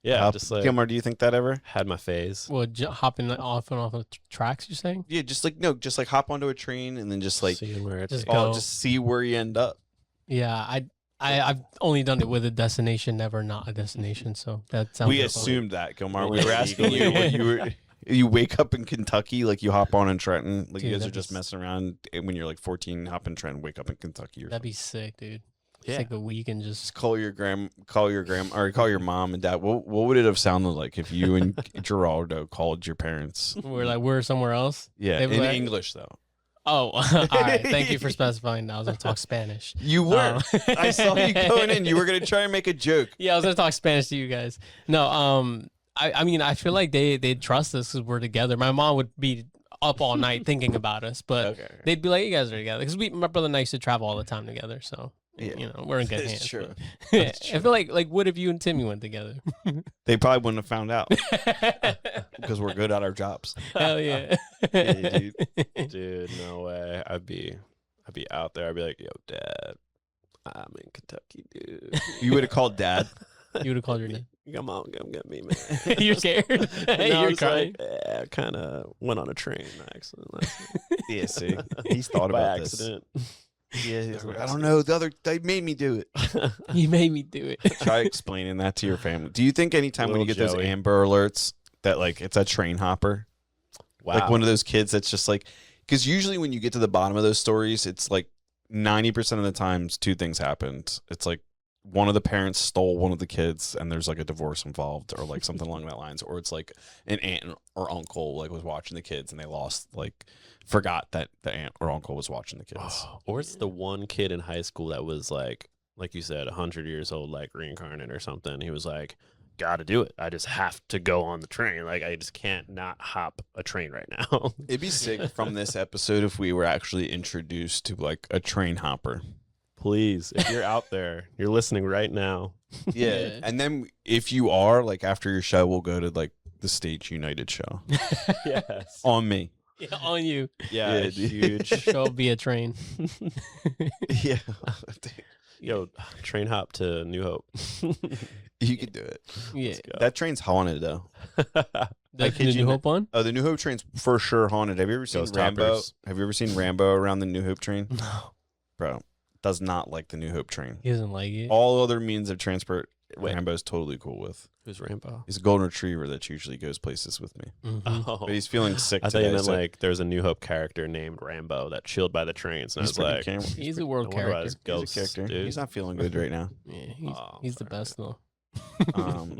yeah. Just like Gilmar, do you think that ever? had my phase. Well, hopping off and off of tracks, you're saying? Yeah, just like hop onto a train and then just like Seeing where it Just takes- go. just see where you end up. Yeah, I've only done it with a destination, never not a destination. So that sounds. We like assumed that, Gilmar. We Yeah, were asking you legally. when you were. You wake up in Kentucky, like you hop on in Trenton, like you Dude, guys are that'd be just messing around. And when you're like 14, hop in Trenton, wake up in Kentucky, or that'd be sick, dude. Just Yeah. take a week and just just call your or call your mom and dad. What would it have sounded like if you and Geraldo called your parents? we're somewhere else. Yeah, They'd be in like- English though. Oh, all right. Thank you for specifying. I was gonna talk Spanish. You were. I saw you going in. You were gonna try and make a joke. Yeah, I was gonna talk Spanish to you guys. No, I mean, I feel like they'd trust us because we're together. My mom would be up all night thinking about us, but Okay. they'd be like, "You guys are together," because my brother and I used to travel all the time together. So Yeah. we're in good It's hands. true. but- I feel like what if you and Timmy went together? They probably wouldn't have found out because we're good at our jobs. Hell yeah, Yeah, dude. Dude, no way. I'd be out there. I'd be like, yo, Dad, I'm in Kentucky, dude. You would have called Dad. You would have called your name. Come on, come get me, man. You're scared. No, You're it's crying. like, yeah, I kind of went on a train accident. Yeah, see, he's thought By about accident. this. Yeah, I don't know. They made me do it. You made me do it. Try explaining that to your family. Do you think anytime when you get Little those Joey. Amber Alerts that like it's a train hopper, Wow. like one of those kids that's just like, because usually when you get to the bottom of those stories, it's like 90% of the times two things happened. It's like one of the parents stole one of the kids and there's like a divorce involved or like something along that lines, or it's like an aunt or uncle like was watching the kids and they forgot that the aunt or uncle was watching the kids. Or it's the one kid in high school that was like you said, 100 years old, like reincarnate or something. He was like, gotta do it. I just have to go on the train. Like, I just can't not hop a train right now. It'd be sick from this episode if we were actually introduced to like a train hopper. Please, if you're out there, you're listening right now. Yeah. Yeah. And then if you are, like after your show, we'll go to like the Stage United show Yes. on me. Yeah, on you. Yeah, Yeah, dude. huge. Show up via train. Yeah. Yo, train hop to New Hope. You could do it. Yeah. That train's haunted though. The kid you New not. Hope one? Oh, the New Hope train's for sure haunted. Have you ever seen Ghost Rambo? toppers. Have you ever seen Rambo around the New Hope train? No. Bro, does not like the New Hope train. He doesn't like it. All other means of transport, Wait. Rambo's totally cool with. Who's Rambo? He's a golden retriever that usually goes places with me. Mhm. Oh, But he's feeling sick I thought today. you meant so like there's a New Hope character named Rambo that chilled by the trains, and I he's was pretty like, camera- He's a no world wonder why character. his he's a ghosts, character. dude. He's not feeling good right now. Yeah, Oh, he's the fair best though.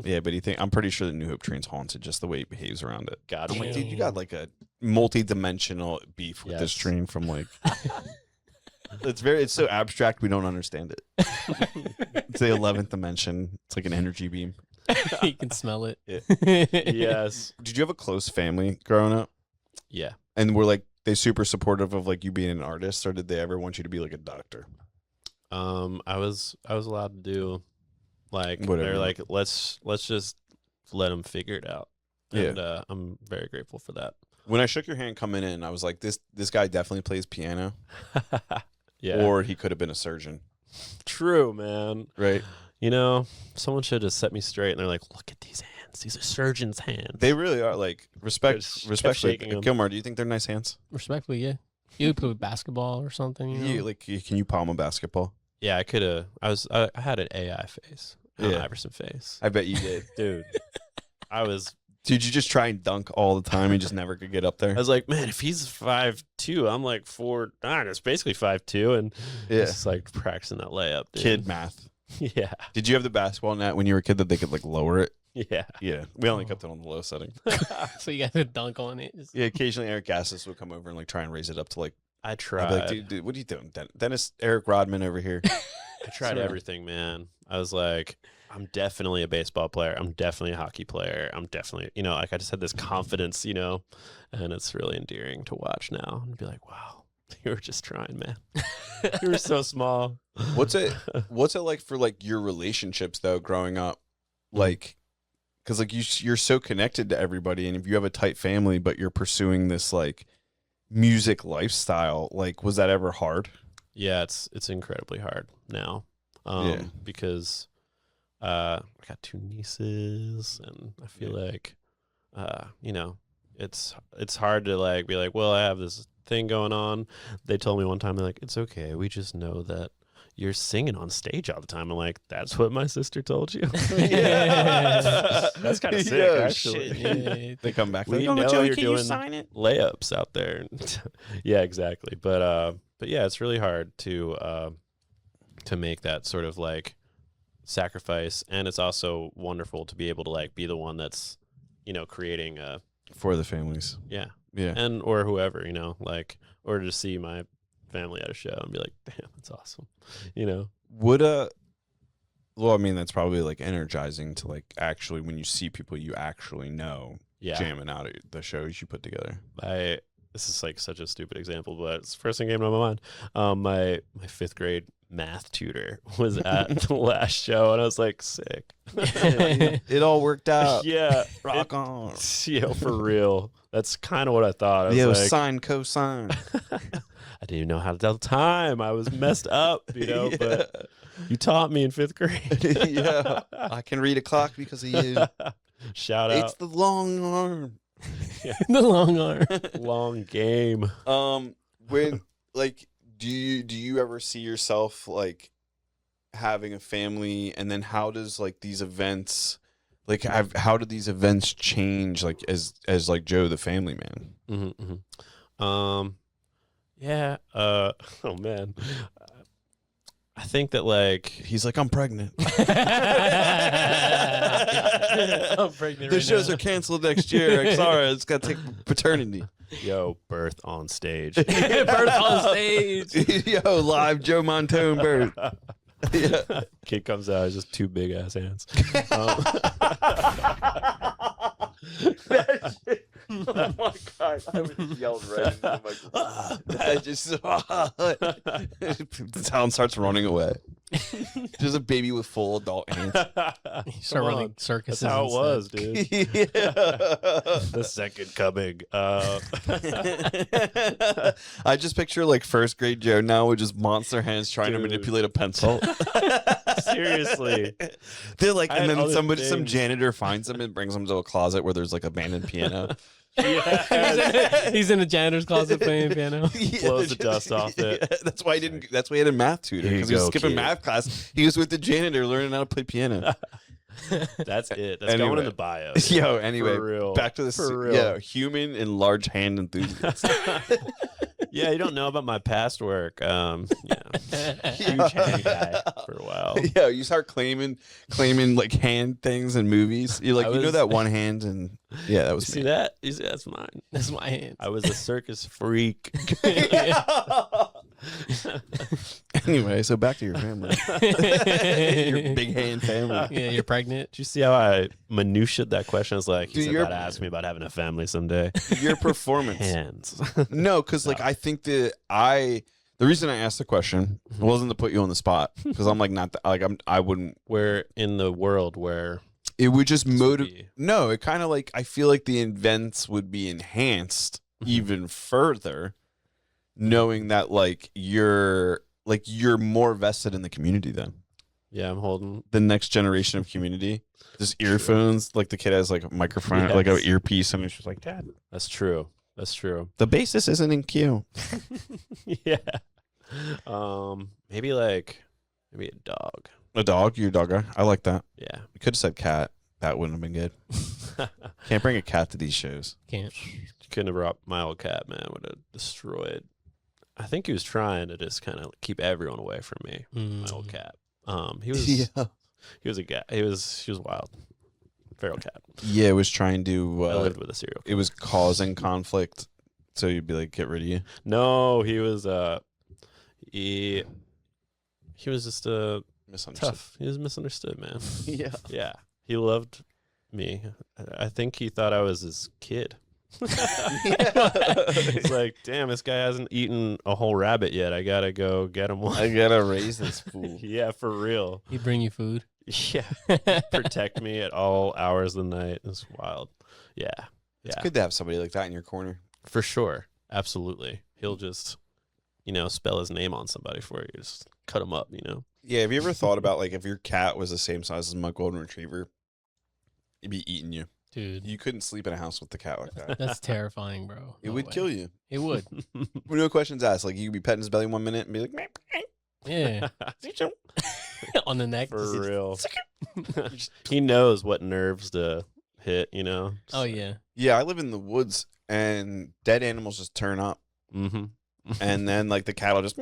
Yeah, but I'm pretty sure the New Hope train's haunted just the way he behaves around it. God, I'm like, Yeah. dude, you got like a multi-dimensional beef with this Yes. train from like. It's so abstract we don't understand it. It's the 11th dimension. It's like an energy beam. He can smell it. yes, Did you have a close family growing up? yeah. And were like they super supportive of like you being an artist, or did they ever want you to be like a doctor? I was allowed to do like Whatever. they're like let's just let them figure it out. and I'm very grateful for that. When I shook your hand coming in, I was like, this guy definitely plays piano, Yeah, or he could have been a surgeon, true, man. right? You know, someone should have set me straight, and they're like, "Look at these hands; these are surgeons' hands." They really are. Like, Just kept respectfully, shaking 'em. Gilmar, do you think they're nice hands? Respectfully, yeah. You play basketball or something, you know? You, like, can you palm a basketball? Yeah, I could have. I had an AI face, an Yeah. Iverson face, I bet you did. dude. I was Did you just try and dunk all the time and just never could get up there? I was like, man, if he's 5'2", I'm like 4'9". It's basically 5'2", and Yeah. it's just like practicing that layup, dude. Kid math. Yeah, Did you have the basketball net when you were a kid that they could like lower it? yeah. Yeah. We only kept it on the low setting. So you guys would dunk on it. Just- Yeah, occasionally Eric Gassis would come over and like try and raise it up to like, I I'd tried. be like, dude, what are you doing? Dennis Eric Rodman over here. I tried everything, man. I was like, I'm definitely a baseball player. I'm definitely a hockey player. I'm definitely, like I just had this confidence, and it's really endearing to watch now and be like, wow, you were just trying, man. You were so small. What's it like for like your relationships though growing up? Like, because like you're so connected to everybody, and if you have a tight family, but you're pursuing this like music lifestyle, like was that ever hard? Yeah, it's incredibly hard now, Yeah. because I got 2 nieces, and I feel like, it's hard to like be like, well, I have this thing going on. They told me one time, they're like, it's okay. We just know that you're singing on stage all the time. I'm like, that's what my sister told you. Yeah. That's kind of sick, Yeah, actually. shit. Yeah. They come back. We like, know Joey, you're can doing you sign it? layups out there. Yeah, exactly. But yeah, it's really hard to make that sort of like sacrifice, and it's also wonderful to be able to like be the one that's creating For the families. yeah Yeah. or whoever, like, or to see my family at a show and be like, damn, that's awesome. Would well, I mean, that's probably like energizing to like actually when you see people you actually know Yeah, jamming out at the shows you put together. this is like such a stupid example, but it's the first thing came to my mind. My 5th grade math tutor was at the last show, and I was like, sick. It all worked out. Yeah, Rock on. for real. That's kind of what I thought. I was Yeah, like, sine, cosine. I didn't even know how to tell time. I was messed up, but you taught me in 5th grade. Yeah. I can read a clock because of you. Shout It's out. the long arm. The long arm. Long game. When like do you ever see yourself like having a family, and then how does like these events like how do these events change like as like Joe the family man? Mm-hmm. Yeah. Oh man. I think that like He's like, I'm pregnant. I'm pregnant The right shows now. are canceled next year. Like, sorry, it's got to take paternity. yo birth on stage. Birth on stage. Yo, live Joe Montone birth. Yeah. Kid comes out, it's just 2 big ass hands. Oh my god! I was yelled right into the microphone. I just the sound starts running away. Just a baby with full adult hands. You start Come running on. circuses. That's how it was, instead. dude. Yeah. The second coming. I just picture like 1st grade Joe now with just monster hands trying to Dude. manipulate a pencil. Seriously. They're like, I and had then other some things. janitor finds them and brings them to a closet where there's like abandoned piano. He's in a janitor's closet playing piano. Blows the dust off it. Yeah, that's why he didn't. That's why he had a math tutor, Here you because he was go, skipping kid. math class. He was with the janitor learning how to play piano. That's it. That's Anyway. going in the bio. Yo, anyway, For real. back to the For real. yeah, human and large hand enthusiast. Yeah, you don't know about my past work. Yeah. Huge hand guy for a while. Yeah, you start claiming like hand things in movies. You're like, I you know was- that one hand, and yeah, that You was see me. that? You see, that's mine. That's my hand. I was a circus freak. Anyway, so back to your family, your big hand family. Yeah, you're pregnant. Did you see how I minutiaed that question? I was like, he's Dude, you're- about to ask me about having a family someday. Your performance. Hands. No, because like I think that the reason I asked the question wasn't to put you on the spot, because I'm like not I wouldn't. We're in the world where it would just This would motivate. be- No, it kind of like I feel like the events would be enhanced even further, knowing that like you're more vested in the community then. Yeah, I'm holding. The next generation of community. Just earphones, like the kid has like a microphone, like an Yes. earpiece, and it's just like, Dad, That's true. That's true. the bassist isn't in Q. Yeah. Maybe a dog. A dog, your dog guy. I like that. Yeah. You could have said cat. That wouldn't have been good. Can't bring a cat to these shows. Can't. Couldn't have brought my old cat, man. Would have destroyed. I think he was trying to just kind of keep everyone away from me. My old cat. He was. He was a guy. He was wild. Feral cat. Yeah, it was trying to. I lived with a serial killer. It was causing conflict, so you'd be like, get rid of you. No, he was. He was just Misunderstood. tough. He was misunderstood, man. Yeah. Yeah, he loved me. I think he thought I was his kid. It's like, damn, this guy hasn't eaten a whole rabbit yet. I gotta go get him one. I gotta raise this fool. Yeah, for real. He'd bring you food. Yeah, protect me at all hours of the night. It's wild. Yeah, It's yeah, good to have somebody like that in your corner. for sure. Absolutely. He'll just, spell his name on somebody for you. Just cut him up. Yeah, have you ever thought about like if your cat was the same size as my golden retriever, it'd be eating you. Dude, You couldn't sleep in a house with the cat like that. that's terrifying, bro. It would kill you. It would. No questions asked. Like you could be petting his belly 1 minute and be like, Yeah. On the neck. For real. He knows what nerves to hit. Oh, yeah. yeah, I live in the woods and dead animals just turn up, Mm-hmm. and then like the cat will just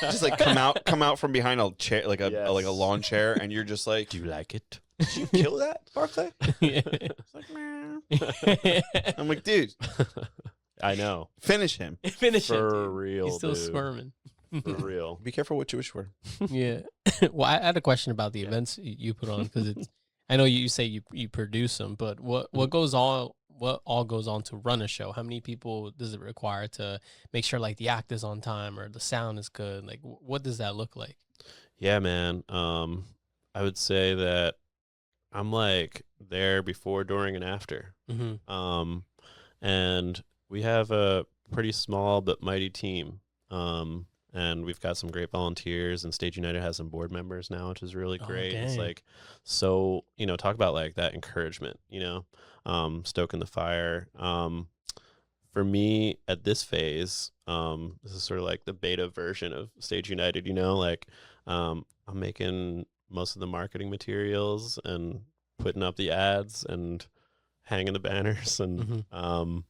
just like come out from behind a chair, like a Yes. like a lawn chair, and you're just like, Do you like it? did you kill that, Barclay? It's like, meow. I'm like, dude, I know. finish him. Finish it. For dude. real, He's still dude. squirming. For real. Be careful what you wish for. Yeah. Well, I had a question about the events you put on because it's. I know you say you produce them, but what all goes on to run a show? How many people does it require to make sure like the act is on time or the sound is good? Like, what does that look like? Yeah, man. I would say that I'm like there before, during, and after. Mm-hmm. And we have a pretty small but mighty team. And we've got some great volunteers, and Stage United has some board members now, which is really Oh, great. It's dang. like, so, talk about like that encouragement, stoking the fire. For me at this phase, this is sort of like the beta version of Stage United, I'm making most of the marketing materials and putting up the ads and hanging the banners and, I'm,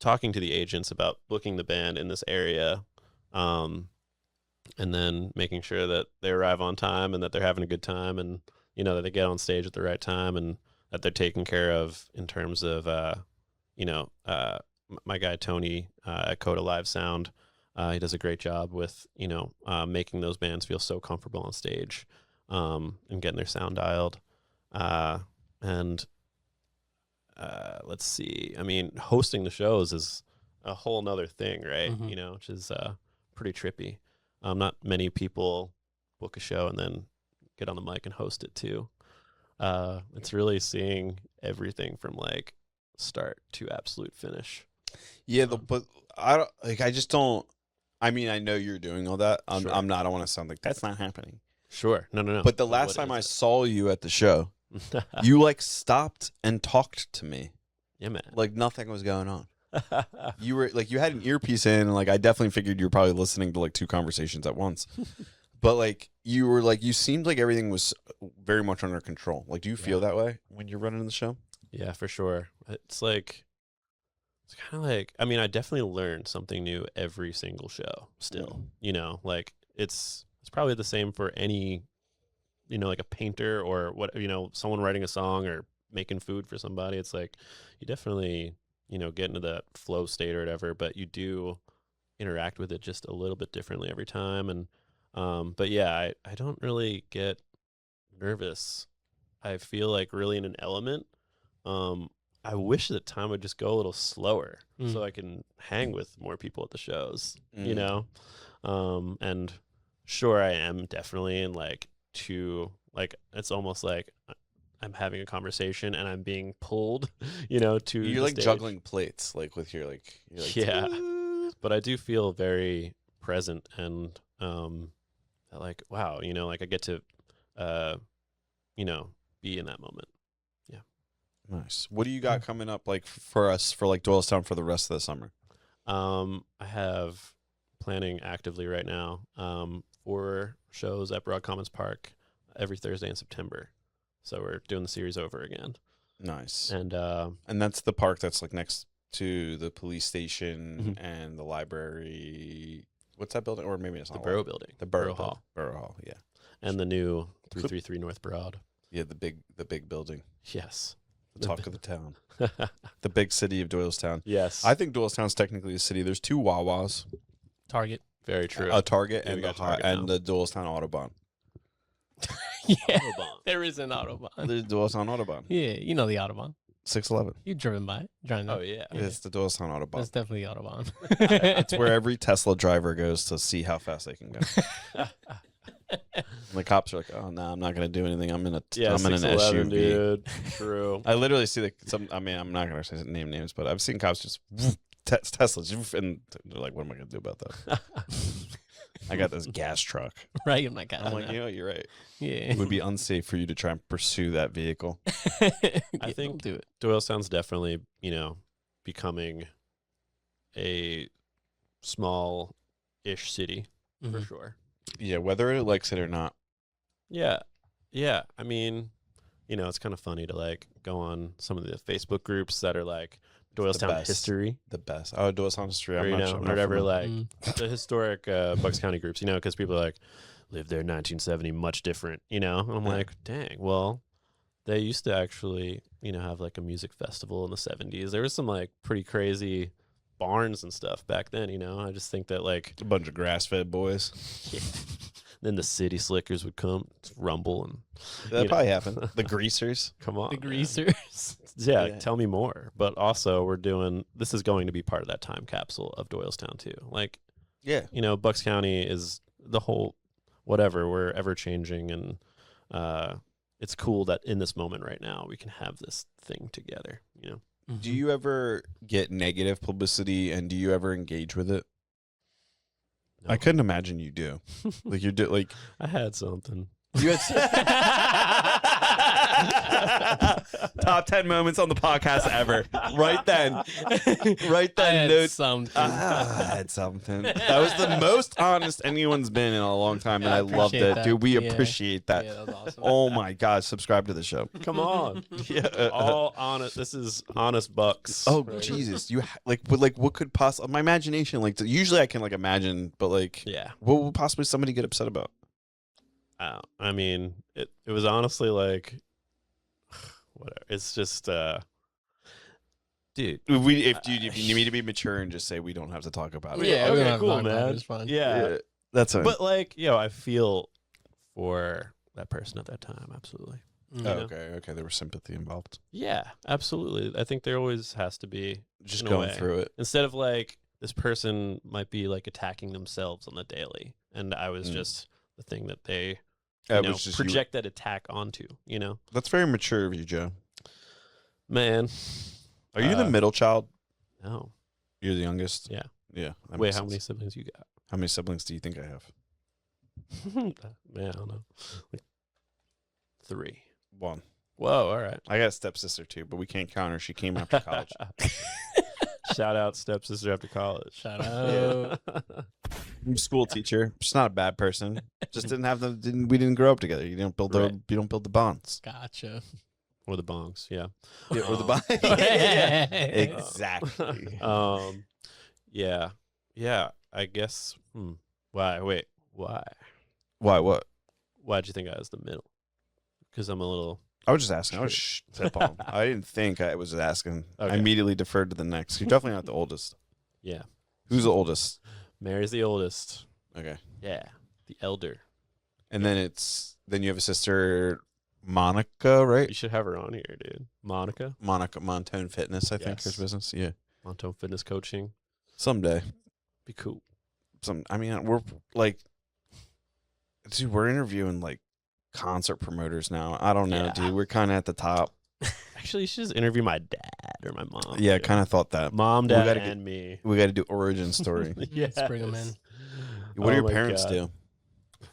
talking to the agents about booking the band in this area, and then making sure that they arrive on time and that they're having a good time, and that they get on stage at the right time, and that they're taken care of in terms of my guy Tony at Coda Live Sound. He does a great job with making those bands feel so comfortable on stage, and getting their sound dialed, and let's see. I mean, hosting the shows is a whole nother thing, right? Mhm. Which is pretty trippy. Not many people book a show and then get on the mic and host it too. It's really seeing everything from like start to absolute finish. Yeah, but I don't like. I just don't. I mean, I know you're doing all that. Sure. I'm not. I want to sound like that's not happening. Sure. No. But the last What time I is saw you at the show, it? you like stopped and talked to me Yeah, man. like nothing was going on. You were like you had an earpiece in, and like I definitely figured you were probably listening to like two conversations at once. But like you were like you seemed like everything was very much under control. Like, do you feel that way when you're running the show? Yeah, for sure. It's like, it's kind of like, I mean, I definitely learn something new every single show still, like it's probably the same for any, like a painter or what, someone writing a song or making food for somebody. It's like, you definitely, get into that flow state or whatever, but you do interact with it just a little bit differently every time. And, but yeah, I don't really get nervous. I feel like really in an element. I wish that time would just go a little slower so I can hang with more people at the shows, and sure, I am definitely in like to like it's almost like I'm having a conversation and I'm being pulled, you know, to You're the like stage. juggling plates, like with your like. You're like Yeah. But I do feel very present and like wow, you know, like I get to you know, be in that moment. Nice. What do you got coming up like for us for like Doylestown for the rest of the summer? I have planning actively right now 4 shows at Broad Commons Park every Thursday in September. So we're doing the series over again. Nice. And that's the park that's like next to the police station Mhm. and the library. What's that building? Or maybe it's the not Borough Building. The Borough Hall. Hall. Borough Hall, yeah. And the new 333 North Broad. Yeah, the big building. Yes. The talk of the town. The big city of Doylestown. Yes. I think Doylestown's technically a city. There's 2 Wawas, Target. Very true. a Target Yeah, we and got the Target and now. the Doylestown Autobahn. Yeah, Autobahn. there is an Autobahn. The Doylestown Autobahn. Yeah, you know the Autobahn. 611. You've driven by it. Driving Oh that. yeah. Yeah. It's the Doylestown Autobahn. That's definitely Autobahn. It's where every Tesla driver goes to see how fast they can go. And the cops are like, "Oh no, I'm not gonna do anything. I'm in an 611, SUV." dude. True. I literally see I mean, I'm not gonna name names, but I've seen cops just Teslas, and they're like, "What am I gonna do about that?" I got this gas truck. Right? I'm like, I'm like, you know, you're right. yeah. It would be unsafe for you to try and pursue that vehicle. I think- do it. Doylestown's definitely, you know, becoming a small-ish city for Mhm. sure. Yeah, whether it likes it or not. Yeah. Yeah. I mean, you know, it's kind of funny to like go on some of the Facebook groups that are like Doylestown best. history The best. Oh, Doylestown history. or, I'm you not know, sure. I'm or not whatever, familiar. like the historic Bucks County groups, you know, because people are like, lived there in 1970, much different, you know? And I'm Yeah. like, dang, well, they used to actually, you know, have like a music festival in the 70s. There was some like pretty crazy barns and stuff back then, you know? I just think that like, It's a bunch of grass-fed boys. yeah. Then the city slickers would come, rumble, and That you know. probably happened. The greasers. come on. The man. greasers. Yeah, Yeah. tell me more. But also, this is going to be part of that time capsule of Doylestown too. Like, Yeah. you know, Bucks County is the whole, whatever, we're ever changing. And it's cool that in this moment right now, we can have this thing together, you know? Do you ever get negative publicity, and do you ever engage with it? I No. couldn't imagine you do. Like you do. Like I had something. you had top 10 moments on the podcast ever. Right then. Right I then. had Dude. something. I had something. That was the most honest anyone's been in a long time, and I I loved appreciate it, that. dude. We Yeah. appreciate that. Yeah, that was awesome. Oh my God! Subscribe to the show. Come on. Yeah. All honest. This is honest Bucks. Oh right? Jesus! You what could possibly my imagination like usually I can like imagine, but like Yeah. what would possibly somebody get upset about? I mean, it was honestly like, whatever. It's just, dude. If you need me to be mature and just say we don't have to talk about it. Yeah, we don't okay, have to cool, talk about it. man. It's fine. Yeah. That's fine. But like, I feel for that person at that time. Absolutely. Mhm. Oh, know? okay. There was sympathy involved. Yeah, absolutely. I think there always has to be, Just in a going way. through it. Instead of like, this person might be like attacking themselves on the daily. And I was just the thing that they It you know, was just project that attack onto, you know? That's very mature of you, Joe. Man. Are you the middle child? No. You're the youngest. Yeah. Yeah. that Wait, makes how sense. many siblings you got? How many siblings do you think I have? Man, I don't know. Like 3. One. Whoa, all right. I got a stepsister too, but we can't count her. She came after college. Shout out stepsister after college. Shout out. I'm a school teacher. She's not a bad person. Just didn't have we didn't grow up together. You don't build Right. you don't build the bonds. Gotcha. Or the bongs, yeah. Yeah, or the Um, bond. Yeah. Exactly. Yeah. Yeah, I guess. Why? Wait, why? Why? What? Why'd you think I was the middle? Because I'm a little. I was just asking. I was spitballing. I didn't think I was asking. I Okay. immediately deferred to the next. You're definitely not the oldest. Yeah. Who's the oldest? Mary's the oldest. Okay. Yeah. The elder. And then you have a sister, Monica, right? You should have her on here, dude. Monica. Monica Montone Fitness, I think, her Yes. business. Yeah. Montone Fitness Coaching. Someday. Be cool. I mean, we're like, dude, we're interviewing like concert promoters now. I don't know, Yeah. dude. We're kind of at the top. Actually, you should just interview my dad or my mom. Yeah, dude. kind of thought that. Mom, We dad, gotta and me. We got to do origin story. Let's bring 'em in. What do Oh your my parents God.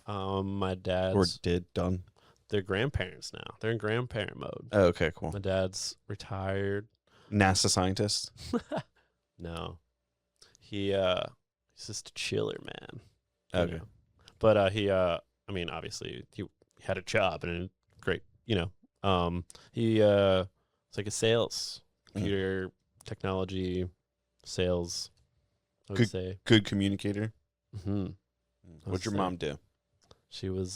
do? My dad's Or did done? they're grandparents now. They're in grandparent mode. Oh, okay, cool. My dad's retired. NASA scientist. No, he's just a chiller, man. you Okay. know. But I mean, obviously he had a job and a great, it's like a sales, computer technology, sales. I would say. Good communicator. Mm-hmm. What'd your say. mom do? She was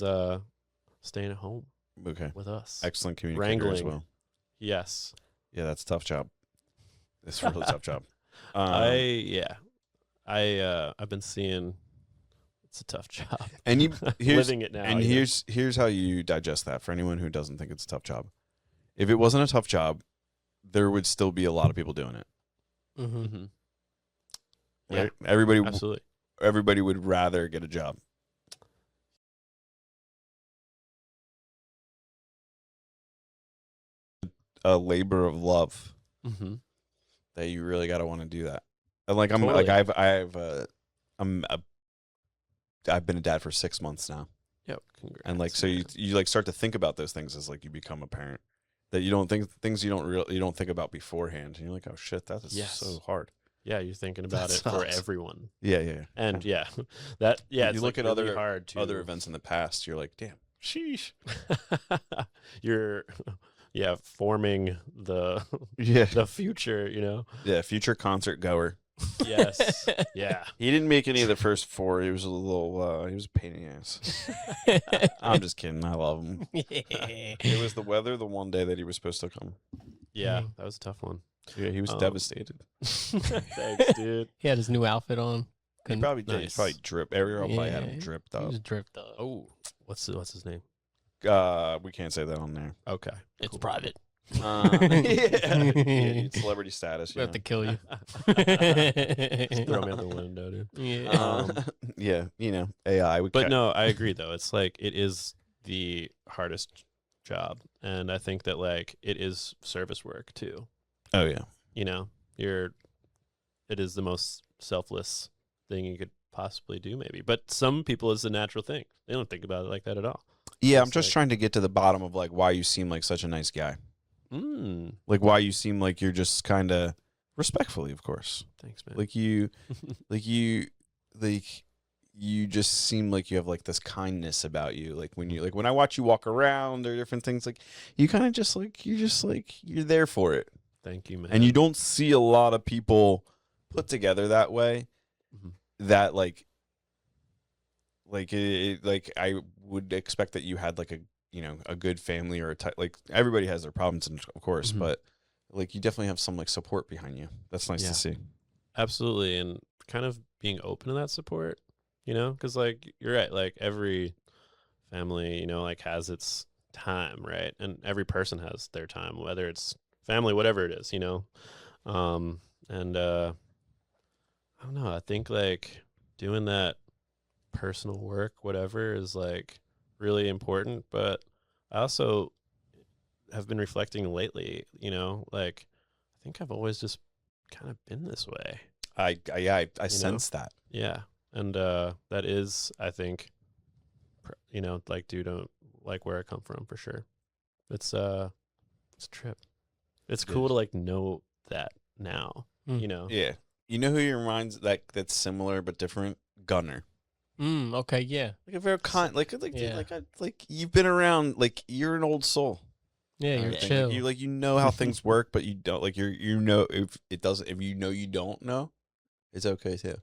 staying at home Okay. with us. Excellent communicator as Wrangling. well. Yes. Yeah, that's a tough job. It's a really tough job. I've been seeing it's a tough job. And here's living it now. and here's how you digest that for anyone who doesn't think it's a tough job. If it wasn't a tough job, there would still be a lot of people doing it. Mm-hmm. Mm-hmm. Right? Everybody Absolutely. would rather get a job. A labor of love Mm-hmm. that you really got to want to do that. And like Totally. I've been a dad for 6 months now. Yep. Congrats. And like so you like start to think about those things as like you become a parent that you don't think things you don't think about beforehand, and you're like, oh shit, that is Yes. so hard. Yeah, you're thinking about That it for sucks. everyone. Yeah. And yeah, that You it's look like at really hard to other events in the past, you're like, damn, sheesh. You're forming the Yeah. the future, you know. Yeah, future concert goer. Yes. Yeah. He didn't make any of the first 4. He was a little he was a pain in the ass. I'm just kidding. I love him. It was the weather the one day that he was supposed to come. Yeah, Mhm. that was a tough one. Yeah, he was devastated. Thanks, dude. He had his new outfit on. He Couldn't- probably did. He's Nice. probably drip. Everyone probably had him Yeah, dripped He up. was dripped up. Oh, what's his name? We can't say that on there. Okay. It's cool. private. Yeah, celebrity status. We have to kill you. Just throw me out the window, dude. Yeah. Yeah, AI. But no, I agree though. It's like it is the hardest job, and I think that like it is service work too. Oh yeah. You know, it is the most selfless thing you could possibly do, maybe. But some people, it's a natural thing. They don't think about it like that at all. Yeah, I'm It's just like- trying to get to the bottom of like why you seem like such a nice guy. Like why you seem like you're just kind of respectfully, of course. Thanks, man. Like you just seem like you have like this kindness about you. Like when I watch you walk around or different things, like you kind of just like you're there for it. Thank you, man. And you don't see a lot of people put together that way. Mhm. That like I would expect that you had like a good family or like everybody has their problems, of course, Mhm. but like you definitely have some like support behind you. That's nice Yeah. to see. Absolutely, and kind of being open to that support, because like you're right, like every family, like has its time, right? And every person has their time, whether it's family, whatever it is, and I don't know. I think like doing that personal work, whatever, is like really important. But I also have been reflecting lately, like I think I've always just kind of been this way. I sense that. Yeah. And that is, I think, like due to like where I come from for sure. It's a trip. It's It cool is. to like know that now, Mm. Yeah. You know who he reminds that's similar but different? Gunner. Okay, yeah. Like a very Yeah. like you've been around, like you're an old soul. Yeah, I you're think. chill. You know how things work, but you don't like if it doesn't, if you don't know, it's okay too.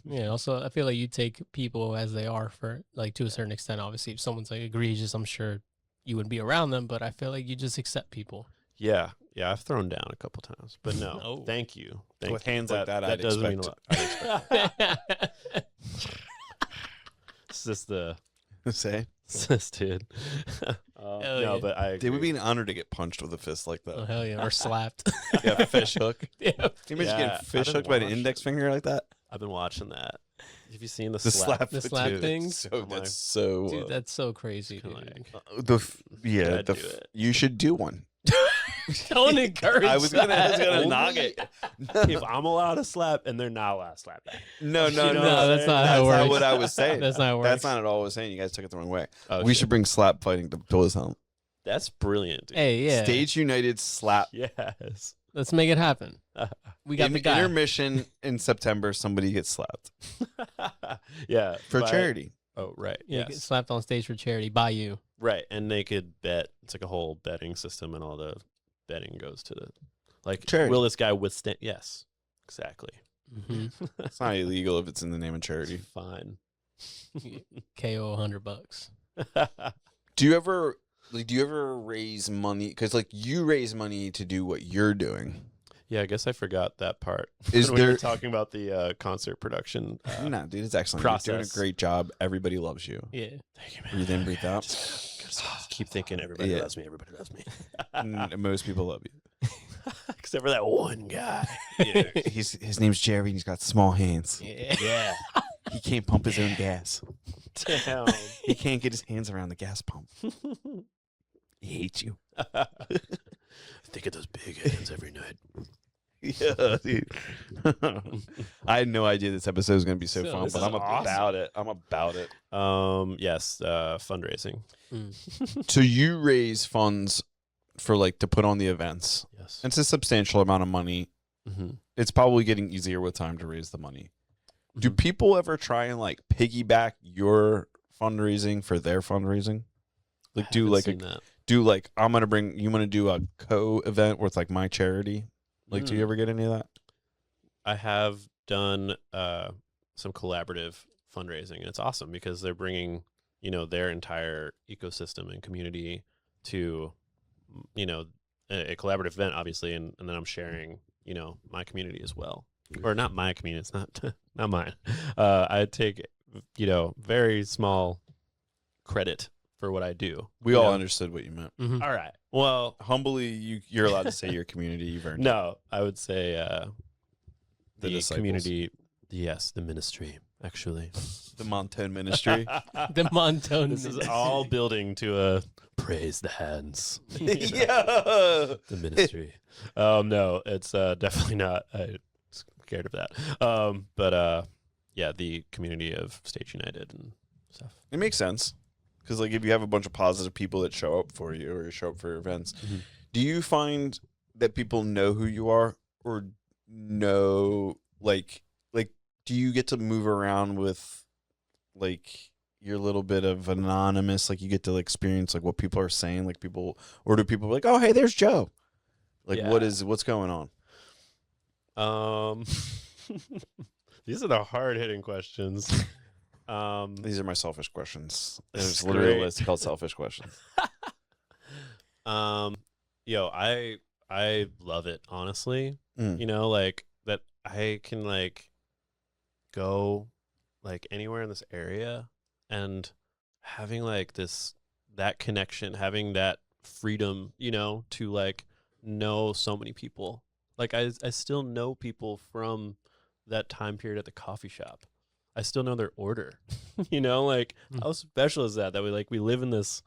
Yeah, also I feel like you take people as they are for like to a certain extent. Obviously, if someone's like egregious, I'm sure you wouldn't be around them, but I feel like you just accept people. Yeah. Yeah. I've thrown down a couple times, but no, Oh. thank you. Thank With you. hands like that, I'd doesn't mean a expect lot. it. I'd expect It's just the, Say, it's this dude. Hell No, yeah. but I it would agree. be an honor to get punched with a fist like Oh that. hell yeah, or slapped. Yeah, fish hook. Yeah. Can you imagine Yeah, getting fish I've hooked by an watched index it. finger like that? I've been watching that. Have you seen the The slap? The slap dude, things? So I'm that's like, so. Dude, that's so crazy, kinda dude. like, gotta do it. You should do one. Don't encourage I was gonna that. knock it. if I'm allowed to slap and they're not allowed to slap back. No, No, that's not how it That's works. not what I was saying. That's not how it That's works. not at all what I was saying. You guys took it the wrong way. Oh, We shit. should bring slap fighting to Doylestown. That's brilliant, dude. Hey, yeah. Stage United slap. Yes. Let's make it happen. We got In the guy. intermission in September, somebody gets slapped Yeah. for by- charity. Oh, right. You get Yes. slapped on stage for charity by you. Right. And they could bet. It's like a whole betting system, and all the betting goes to the like. Charity. Will this guy withstand? Yes. Exactly. Mm-hmm. It's not illegal if it's in the name of charity. Fine. KO $100. Do you ever raise money? Because like you raise money to do what you're doing. Yeah, I guess I forgot that part. Is when we were there- talking about the concert production? No, dude, it's excellent. You're doing process. a great job. Everybody loves you. Yeah. Thank you, man. Breathe in, breathe out. Just keep thinking everybody Yeah. loves me. Everybody loves me. Most people love you. Except for that one guy. His name's Jerry, and he's got small hands. Yeah. Yeah. He can't pump his own gas. Damn. He can't get his hands around the gas pump. He hates you. Think of those big hands every night. Yeah, dude. I had no idea this episode was going to be so So fun, this but is I'm awesome. about it. I'm about it. Yes, fundraising. So you raise funds for like to put on the events. Yes. It's a substantial amount of money. Mm-hmm. It's probably getting easier with time to raise the money. Do people ever try and like piggyback your fundraising for their fundraising? Like I'm gonna bring you want to do a co-event with like my charity? Like do you ever get any of that? I have done some collaborative fundraising, and it's awesome because they're bringing, their entire ecosystem and community to, a collaborative event, obviously, and then I'm sharing, my community as well. Or not my community, it's not not mine. I take, very small credit for what I do. We you all know? understood what you meant. Mm-hmm. All right. Well, Humbly, you're allowed to say your community. You've earned it. no, I would say The the disciples. community. Yes, the ministry, actually. The Montone ministry. The Montone. This is all building to a praise the hands. Yeah. The ministry. No, it's definitely not. I'm scared of that. But yeah, the community of Stage United and stuff. It makes sense. Because like if you have a bunch of positive people that show up for you or show up for your events, do you find that people know who you are or know like do you get to move around with like your little bit of anonymous, like you get to experience like what people are saying, like people, or do people be like, oh hey, there's Joe? Like Yeah. what's going on? These are the hard hitting questions. These are my selfish questions. This There's is literally a great. list called selfish questions. I love it, honestly. Mm. Like that I can like go like anywhere in this area and having like that connection, having that freedom, to like know so many people. Like I still know people from that time period at the coffee shop. I still know their order. Like how special is that we live in this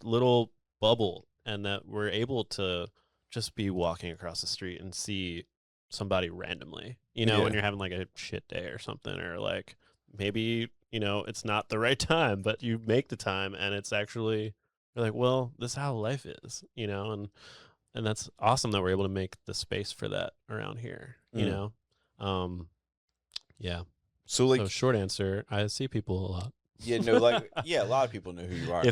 little bubble and that we're able to just be walking across the street and see somebody randomly, Yeah. when you're having like a shit day or something, or like maybe, it's not the right time, but you make the time and it's actually, you're like, well, this is how life is, and that's awesome that we're able to make the space for that around here, Yeah. So like So short answer, I see people a lot. yeah, no, like yeah, a lot of people know who you are.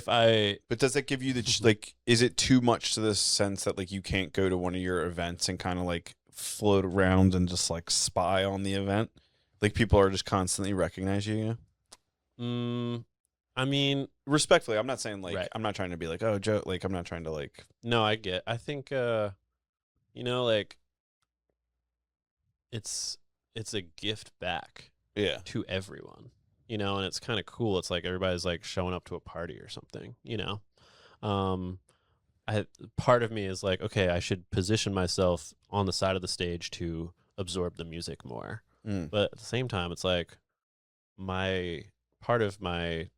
But does that give you the like? Is it too much to the sense that like you can't go to one of your events and kind of like float around and just like spy on the event? Like people are just constantly recognizing you. I mean, Respectfully, I'm not saying like Right. I'm not trying to be like oh Joe. Like I'm not trying to like no, I think like it's a gift back yeah. to everyone, and it's kind of cool. It's like everybody's like showing up to a party or something, part of me is like, okay, I should position myself on the side of the stage to absorb the music more. But at the same time, it's like my part of my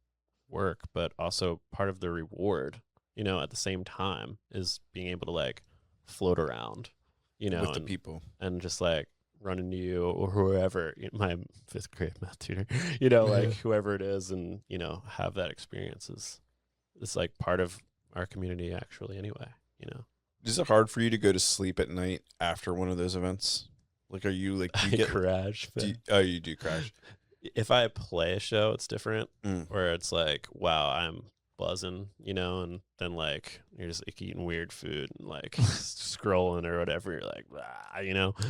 work, but also part of the reward, at the same time is being able to like float around, with the and, people. and just like run into you or whoever, my 5th grade math tutor, like whoever it is, and, have that experience is like part of our community actually anyway, Is it hard for you to go to sleep at night after one of those events? Like, are you like, do you get crash? you do crash. If I play a show, it's different, Mm. where it's like, wow, I'm buzzing, and then like you're just like eating weird food and like scrolling or whatever. You're like,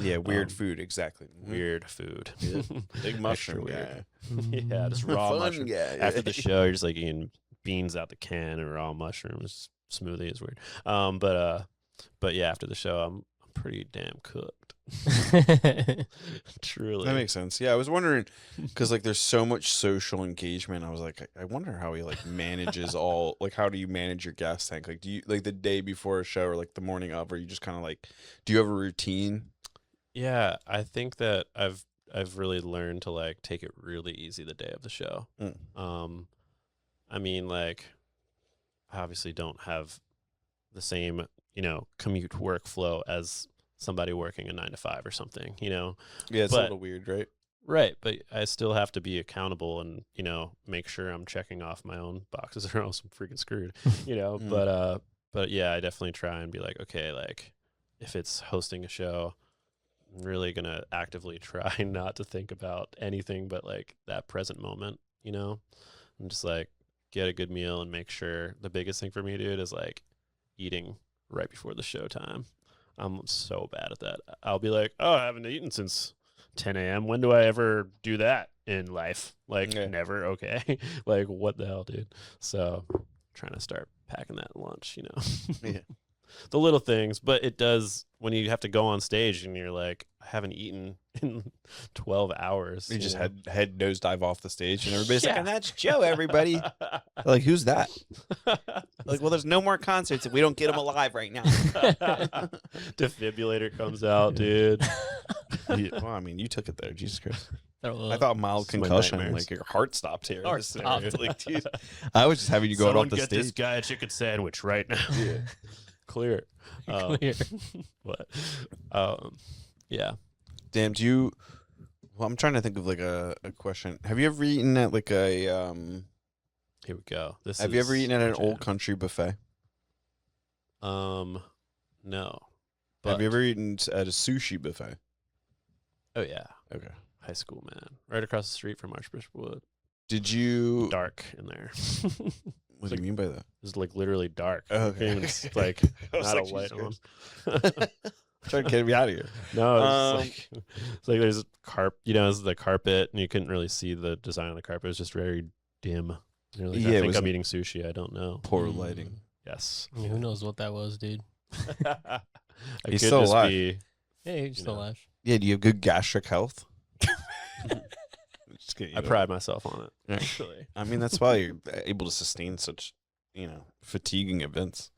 Yeah, weird food, exactly. weird food, Yeah. Big mushroom weird. guy. Yeah, just raw Fun mushroom. guy. After the show, you're just like eating beans out the can and raw mushrooms. Smoothie is weird. But yeah, after the show, I'm pretty damn cooked. Truly. That makes sense. Yeah, I was wondering because like there's so much social engagement. I was like, I wonder how he like manages all. Like, how do you manage your gas tank? Like, do you like the day before a show or like the morning of, or you just kind of like, do you have a routine? Yeah, I think that I've really learned to like take it really easy the day of the show. I mean, like, I obviously don't have the same, commute workflow as somebody working a 9 to 5 or something, Yeah, it's a But- little weird, right? Right, but I still have to be accountable and, make sure I'm checking off my own boxes or else I'm freaking screwed, But yeah, I definitely try and be like, okay, like if it's hosting a show, I'm really going to actively try not to think about anything but like that present moment, and just like get a good meal and make sure the biggest thing for me, dude, is like eating right before the show time. I'm so bad at that. I'll be like, oh, I haven't eaten since 10 a.m. When do I ever do that in life? Like, never. Okay. Like, what the hell, dude? So, trying to start packing that lunch, Yeah. The little things, but it does when you have to go on stage and you're like, I haven't eaten in 12 hours. You just know? head nosedive off the stage, and everybody's like, Yeah. and that's Joe, everybody. Like, who's that? Like, well, there's no more concerts if we don't get him alive right now. Defibrillator comes out, dude. Well, I mean, you took it there. Jesus Christ. Throw I up. thought mild It's my concussion, nightmares. like your heart stopped here. Heart This scenario. stopped. Like, dude, I was just having you going off the get stage. this guy a chicken sandwich right now. Yeah. Clear. Clear. But yeah. Damn, do you? Well, I'm trying to think of like a question. Have you ever eaten at like a? Here we go. Have you ever eaten at an jam. old country buffet? No. Have you ever eaten at a sushi buffet? Oh yeah. Okay. High school, man. Right across the street from Archbishop Wood. Did you? Dark in there. What do you mean by that? It's like literally dark. Oh, okay. It's like I was not a like, light Jesus on. Trying to get me out of here. No, it's like there's it's the carpet, and you couldn't really see the design of the carpet. It was just very dim. You're like, Yeah, I it think was I'm eating sushi. I don't know. Poor lighting. Yes. Yeah, who knows what that was, dude? I He's could still just alive. be- Hey, you're still know. alive. Yeah. Do you have good gastric health? Just kidding. I pride myself on it. Yeah. Actually. I mean, that's why you're able to sustain such, fatiguing events.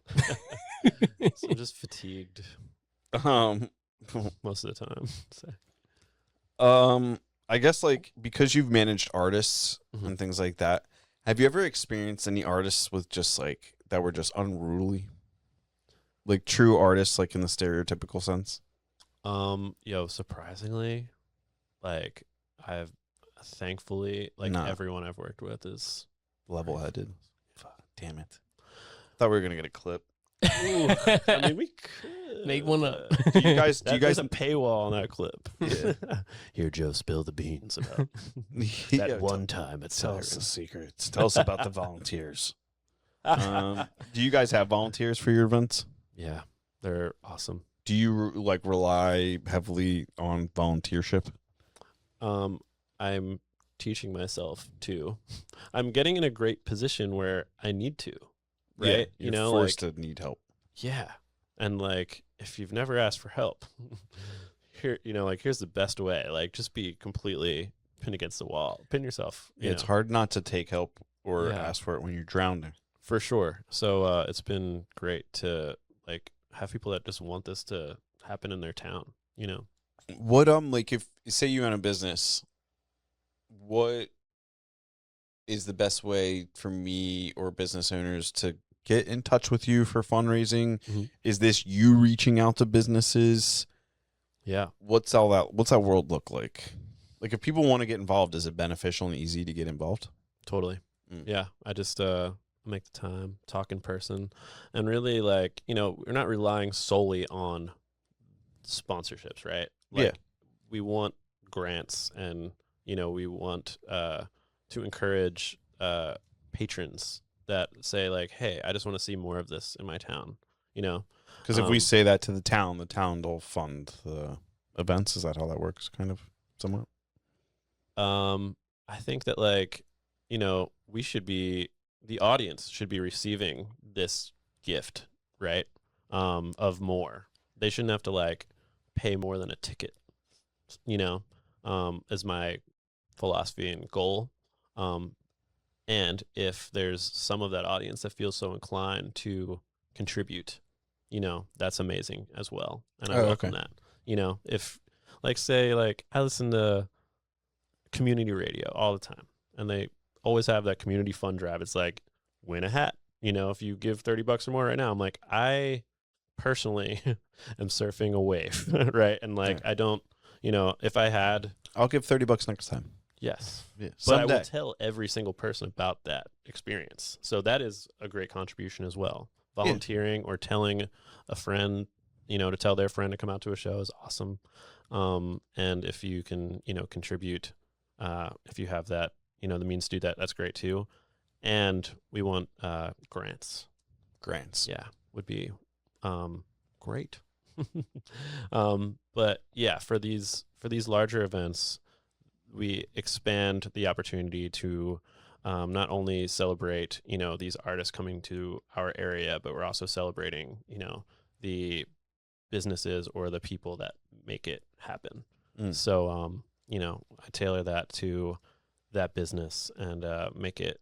So I'm just fatigued Um, most of the time. I guess like because you've managed artists Mhm. and things like that, have you ever experienced any artists with just like that were just unruly? Like true artists, like in the stereotypical sense? Surprisingly, like I've thankfully like Nah. everyone I've worked with is Level headed. Damn it. Thought we were gonna get a clip. I mean, we could Make one up. Do you guys There's a paywall on that clip. Yeah. Here, Joe, spill the beans about Yeah, that one time at tell us the Siren. secrets. Tell us about the volunteers. Do you guys have volunteers for your events? Yeah, they're awesome. Do you like rely heavily on volunteership? I'm teaching myself to. I'm getting in a great position where I need to. Right? You're forced to need help. Yeah. And like, if you've never asked for help, here's the best way. Like, just be completely pinned against the wall. Pin yourself. You It's know, hard not to take help or Yeah. ask for it when you're drowning. for sure. So it's been great to like have people that just want this to happen in their town. What like if say you own a business, what is the best way for me or business owners to get in touch with you for fundraising? Mm-hmm. Is this you reaching out to businesses? Yeah. What's that world look like? Like if people want to get involved, is it beneficial and easy to get involved? Totally. Yeah. I just make the time, talk in person, and really like, we're not relying solely on sponsorships, right? Like, Yeah. we want grants, and we want to encourage patrons that say like, hey, I just want to see more of this in my town, Because if we say that to the town will fund the events. Is that how that works? Kind of, somewhat. I think that like, the audience should be receiving this gift, right? Of more. They shouldn't have to like pay more than a ticket, is my philosophy and goal. And if there's some of that audience that feels so inclined to contribute, that's amazing as well. And I welcome that. If like, say like I listen to community radio all the time, and they always have that community fund drive. It's like, win a hat. If you give $30 or more right now, I'm like, I personally am surfing a wave, right? And like, I don't, if I had, I'll give $30 next time. yes, Yeah, but I someday. will tell every single person about that experience. So that is a great contribution as well. Volunteering or telling a friend, to tell their friend to come out to a show is awesome. And if you can, contribute, if you have that, the means to do that, that's great too. And we want grants. Grants. Yeah, would be great. But yeah, for these larger events, we expand the opportunity to not only celebrate, these artists coming to our area, but we're also celebrating, the businesses or the people that make it happen. So, I tailor that to that business and make it,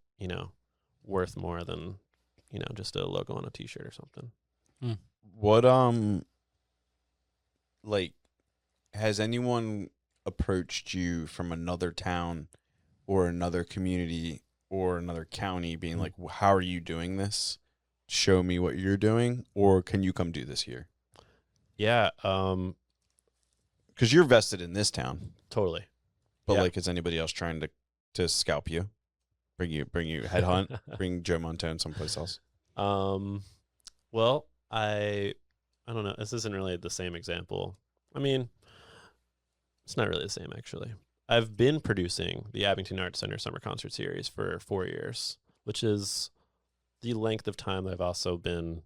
worth more than, just a logo on a t-shirt or something. What like, has anyone approached you from another town or another community or another county being like, how are you doing this? Show me what you're doing, or can you come do this here? Yeah. Because you're vested in this town. Totally. But Yeah. like, is anybody else trying to scalp you? Bring you headhunt, bring Joe Montone someplace else? Well, I don't know. This isn't really the same example. I mean, it's not really the same, actually. I've been producing the Abington Arts Center Summer Concert Series for 4 years, which is the length of time that I've also been,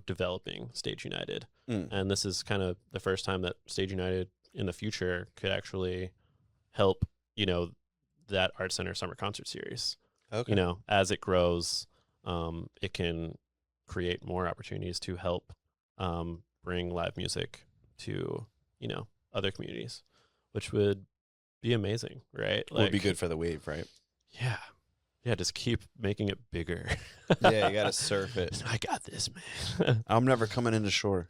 developing Stage United. And this is kind of the first time that Stage United in the future could actually help, that Arts Center Summer Concert Series. Okay. As it grows, it can create more opportunities to help bring live music to, other communities, which would be amazing, right? Would be good for the wave, right? Yeah. Yeah, just keep making it bigger. Yeah, you got to surf it. I got this, man. I'm never coming into shore.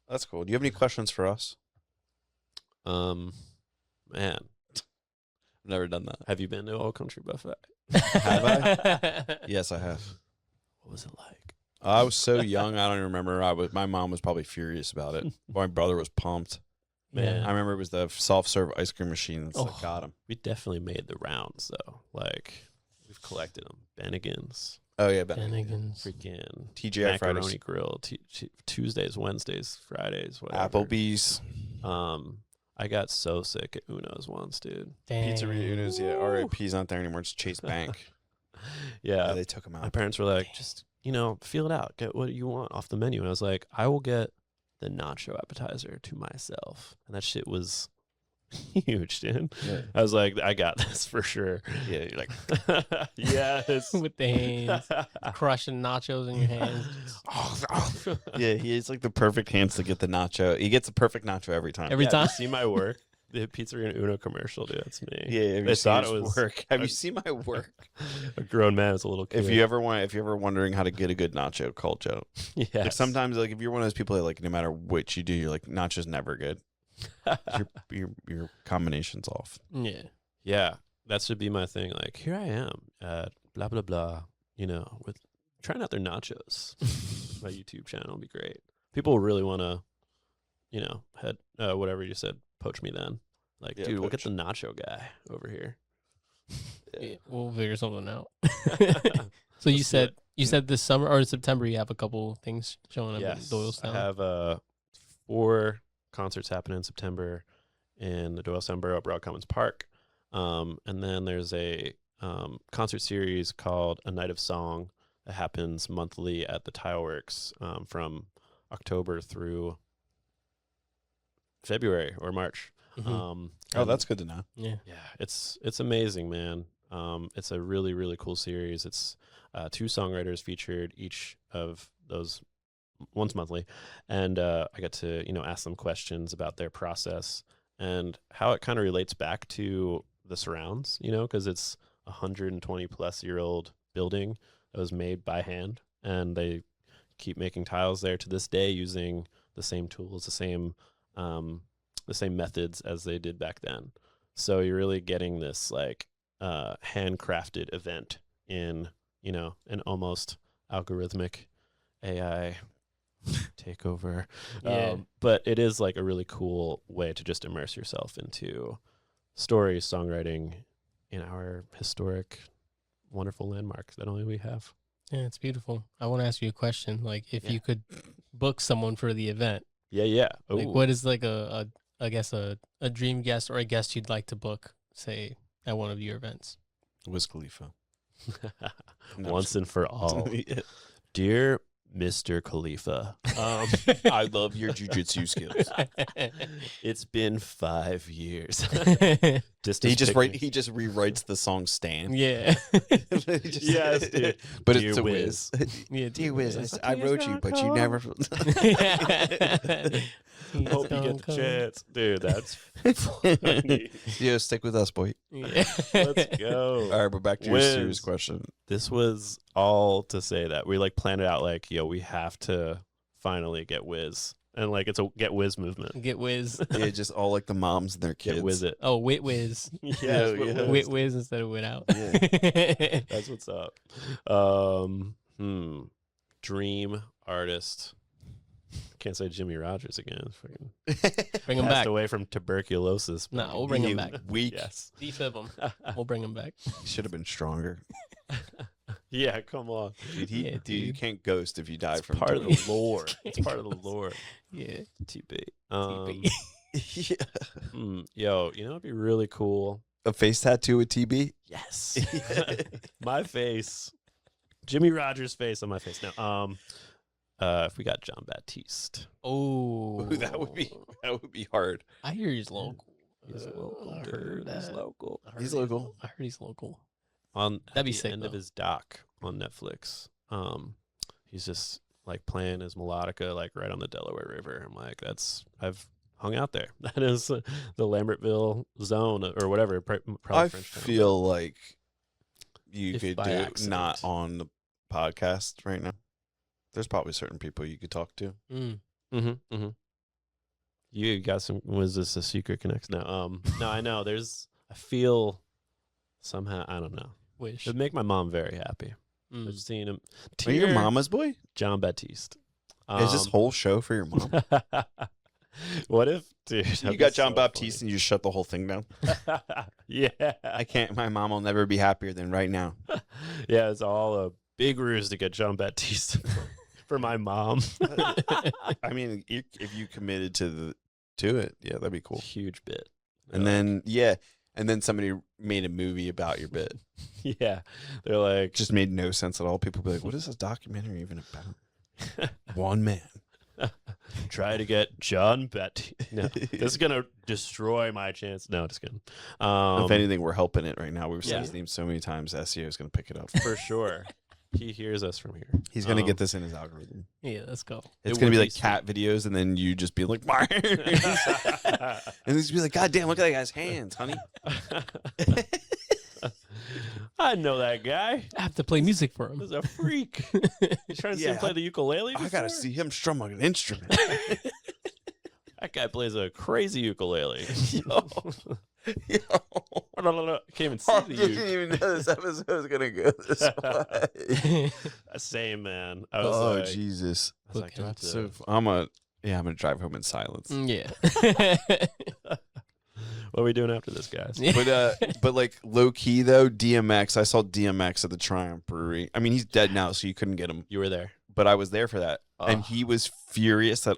That's cool. Do you have any questions for us? Man, I've never done that. have you been to Old Country Buffet? Have I? Yes, I have. What was it like? I was so young, I don't even remember. My mom was probably furious about it. My brother was pumped. Man. I remember it was the self-serve ice cream machines Oh. that got him. We definitely made the rounds, though. Like, we've collected them. Bennigan's, Oh yeah, Bennigan's. freaking TGI Macaroni Fridays, Grill, Tuesdays, Wednesdays, Fridays, whatever. Applebee's, I got so sick at Uno's once, dude. Pizzeria Uno's. Yeah, RIP's not there anymore. It's Chase Bank. Yeah, They took him my out. parents were like, just, feel it out. Get what you want off the menu. And I was like, I will get the nacho appetizer to myself. And that shit was huge, dude. Yeah. I was like, I got this for sure. Yeah, you're like, Yes. With the hands, crushing nachos in your hands. yeah, he has like the perfect hands to get the nacho. He gets the perfect nacho every time. Every Yeah, time. have you see my work? The Pizzeria and Uno commercial, dude. That's me. Yeah, have They you seen thought his it was work? Have you seen my work? a grown man as a little kid. If you're ever wondering how to get a good nacho, call Joe. yeah, Like sometimes, like if you're one of those people that like no matter what you do, you're like nacho's never good. Your combination's off. Yeah. Yeah, that should be my thing. Like, here I am at blah blah blah. With trying out their nachos. My YouTube channel would be great. People really want to, head whatever you said, poach me then. Like, Yeah, dude, we'll get poach. the nacho guy over here. Yeah, we'll figure something out. So you Let's do said this summer or in September you have a couple things showing up Yes, in Doylestown. I have 4 concerts happening in September in the Doylestown Borough at Broad Commons Park. And then there's a concert series called A Night of Song that happens monthly at the Tileworks from October through February or March. Mhm. Oh, that's good to know. Yeah. Yeah, it's amazing, man. It's a really, really cool series. It's 2 songwriters featured each of those once monthly. And I get to, ask them questions about their process and how it kind of relates back to the surrounds, because it's a 120 plus year old building that was made by hand. And they keep making tiles there to this day using the same tools, the same methods as they did back then. So you're really getting this like handcrafted event in, an almost algorithmic AI takeover. Yeah. But it is like a really cool way to just immerse yourself into story, songwriting in our historic, wonderful landmark that only we have. Yeah, it's beautiful. I want to ask you a question. Like, if Yeah. you could book someone for the event, Yeah. like, Ooh. what is like a dream guest or a guest you'd like to book, say, at one of your events? Wiz Khalifa. No, Once and for all. Yeah. Dear Mr. Khalifa, I love your jujitsu skills. it's been 5 years. He just picking- he just rewrites the song "Stan." Yeah. Yes, dude. But Dear it's a Wiz. Wiz. Yeah, Dear Wiz, I He's wrote gonna you, but you come. never. Hope you get the chance. Dude, that's funny. Yeah, stick with us, boy. Yeah. Let's go. All right, but back to your Wiz. serious question. This was all to say that we like planned it out like, we have to finally get Wiz. And like it's a get Wiz movement. Get Wiz. Yeah, just all like the moms and their kids. Get Wiz it. Oh, Wit Wiz. Yeah, Wit Wiz instead of Wit Out. That's what's up. Dream artist. Can't say Jimmy Rogers again. Fucking Bring him passed back. away from tuberculosis. No, we'll bring him back. Weak. Yes. Defib him. We'll bring him back. Should have been stronger. Yeah, come on. Dude, Yeah, you dude. can't ghost if you die It's from part of tuberculosis. the lore. It's part of the lore. Yeah. TB. Yeah. Yo, it'd be really cool. A face tattoo with TB? Yes. My face. Jimmy Rogers' face on my face. Now, if we got John Baptiste. Oh, Ooh, that would be hard. I hear he's local. He's local, I dude. heard He's that. local. He's local. I heard he's local. On That'd be at the sick, end of though. his doc on Netflix, he's just like playing his melodica like right on the Delaware River. I'm like, I've hung out there. That is the Lambertville zone or whatever. Probably I Frenchtown. feel like you If could by do it accident. not on the podcast right now. There's probably certain people you could talk to. Mm-hmm. You got some. Was this a secret connection? No. No, I know. I feel somehow. I don't know. Wish. It'd make my mom very happy. Mm. I've seen him. Are you your Dear mama's boy? John Baptiste. Is this whole show for your mom? What if, dude? You got John Baptiste and you shut the whole thing down. Yeah. I can't. My mom will never be happier than right now. Yeah, it's all a big ruse to get John Baptiste for my mom. I mean, if you committed to it, yeah, that'd be cool. Huge bit. And then somebody made a movie about your bit. Yeah, they're like, Just made no sense at all. People be like, "What is this documentary even about?" One man. try to get John Baptiste. No, this is gonna destroy my chance. No, just kidding. If anything, we're helping it right now. We've said yeah. his name so many times. SEO is going to pick it up. For sure. He hears us from here. He's going to get this in his algorithm. Yeah, let's go. It's It going to would be be like cat videos, and then you just be like, "Mars," and he's be like, "God damn, look at that guy's hands, honey." I know that guy. I have to play music for him. He's a freak. He's trying to see him Yeah, play the ukulele. I got to before? see him strum an instrument. I That guy plays a crazy ukulele. Yo. I can't even see I the didn't ukulele. even know this episode was gonna go this way. Same, man. I was Oh like, Jesus! I was like, do I have to- So I'm gonna drive home in silence. Yeah. what are we doing after this, guys? But like low key though, DMX. I saw DMX at the Triumph Brewery. I mean, he's dead now, so you couldn't get him. You were there. But I was there for that, and he was furious that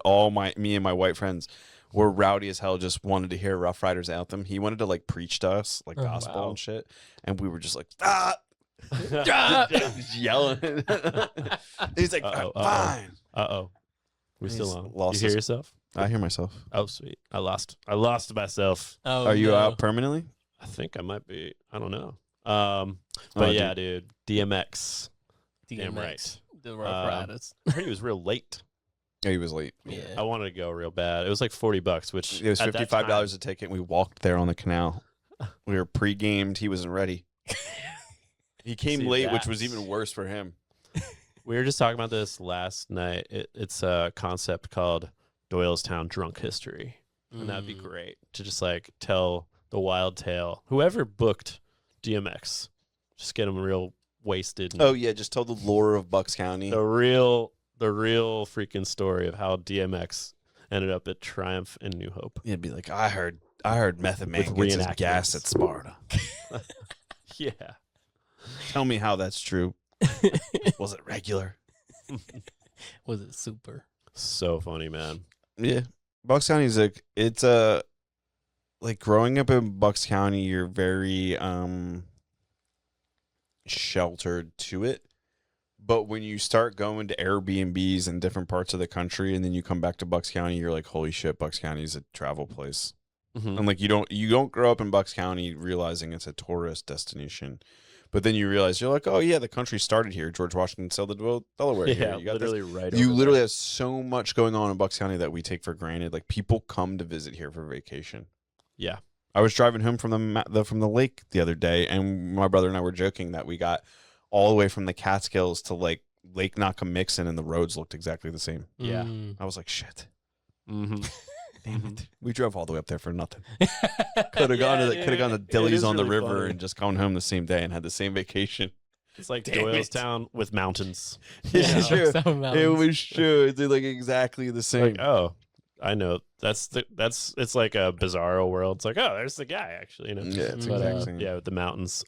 me and my white friends were rowdy as hell. Just wanted to hear Rough Riders anthem. He wanted to like preach to us like gospel wow. and shit, and we were just like just yelling. He's like, fine. We He's still on. lost You hear his- yourself? I hear myself. Oh, sweet. I lost myself. Oh, Are you no. out permanently? I think I might be. I don't know. But yeah, dude. DMX. Damn right. The Rough Riders. I heard he was real late. Yeah, he was late. Yeah. I wanted to go real bad. It was like $40, which It was at that $55 time- a ticket. We walked there on the canal. We were pre-gamed. He wasn't ready. He came See, late, which was that's- even worse for him. We were just talking about this last night. It's a concept called Doylestown drunk history. And that'd be great to just like tell the wild tale. Whoever booked DMX, just get him real wasted. And Oh yeah, just tell the lore of Bucks County. the real freaking story of how DMX ended up at Triumph and New Hope. It'd be like, I heard Method Man With gets his gas reenactments. at Sparta. Yeah. Tell me how that's true. Was it regular? Was it super? So funny, man. Yeah, Bucks County is it's like growing up in Bucks County, you're very sheltered to it. But when you start going to Airbnbs in different parts of the country, and then you come back to Bucks County, you're like, holy shit, Bucks County is a travel place. Mhm. And like you don't grow up in Bucks County realizing it's a tourist destination. But then you realize you're like, oh yeah, the country started here. George Washington sailed the Delaware here. Yeah, You got literally right You over literally there. have so much going on in Bucks County that we take for granted. Like people come to visit here for vacation. Yeah. I was driving home from the lake the other day, and my brother and I were joking that we got all the way from the Catskills to like Lake Nakamixon, and the roads looked exactly the same. Yeah. Mm. I was like, shit, Mm-hmm. damn it, we drove all the way up there for nothing. Could have gone to Dilly's on the river and just gone home the same day and had the same vacation. It's like Damn it. Doylestown with mountains. It's true. Some It mountains. was true. It's like exactly the same. Like, oh, I know. It's like a bizarro world. It's like, oh, there's the guy actually, you know. Yeah, it's But, exactly the same. yeah, with the mountains.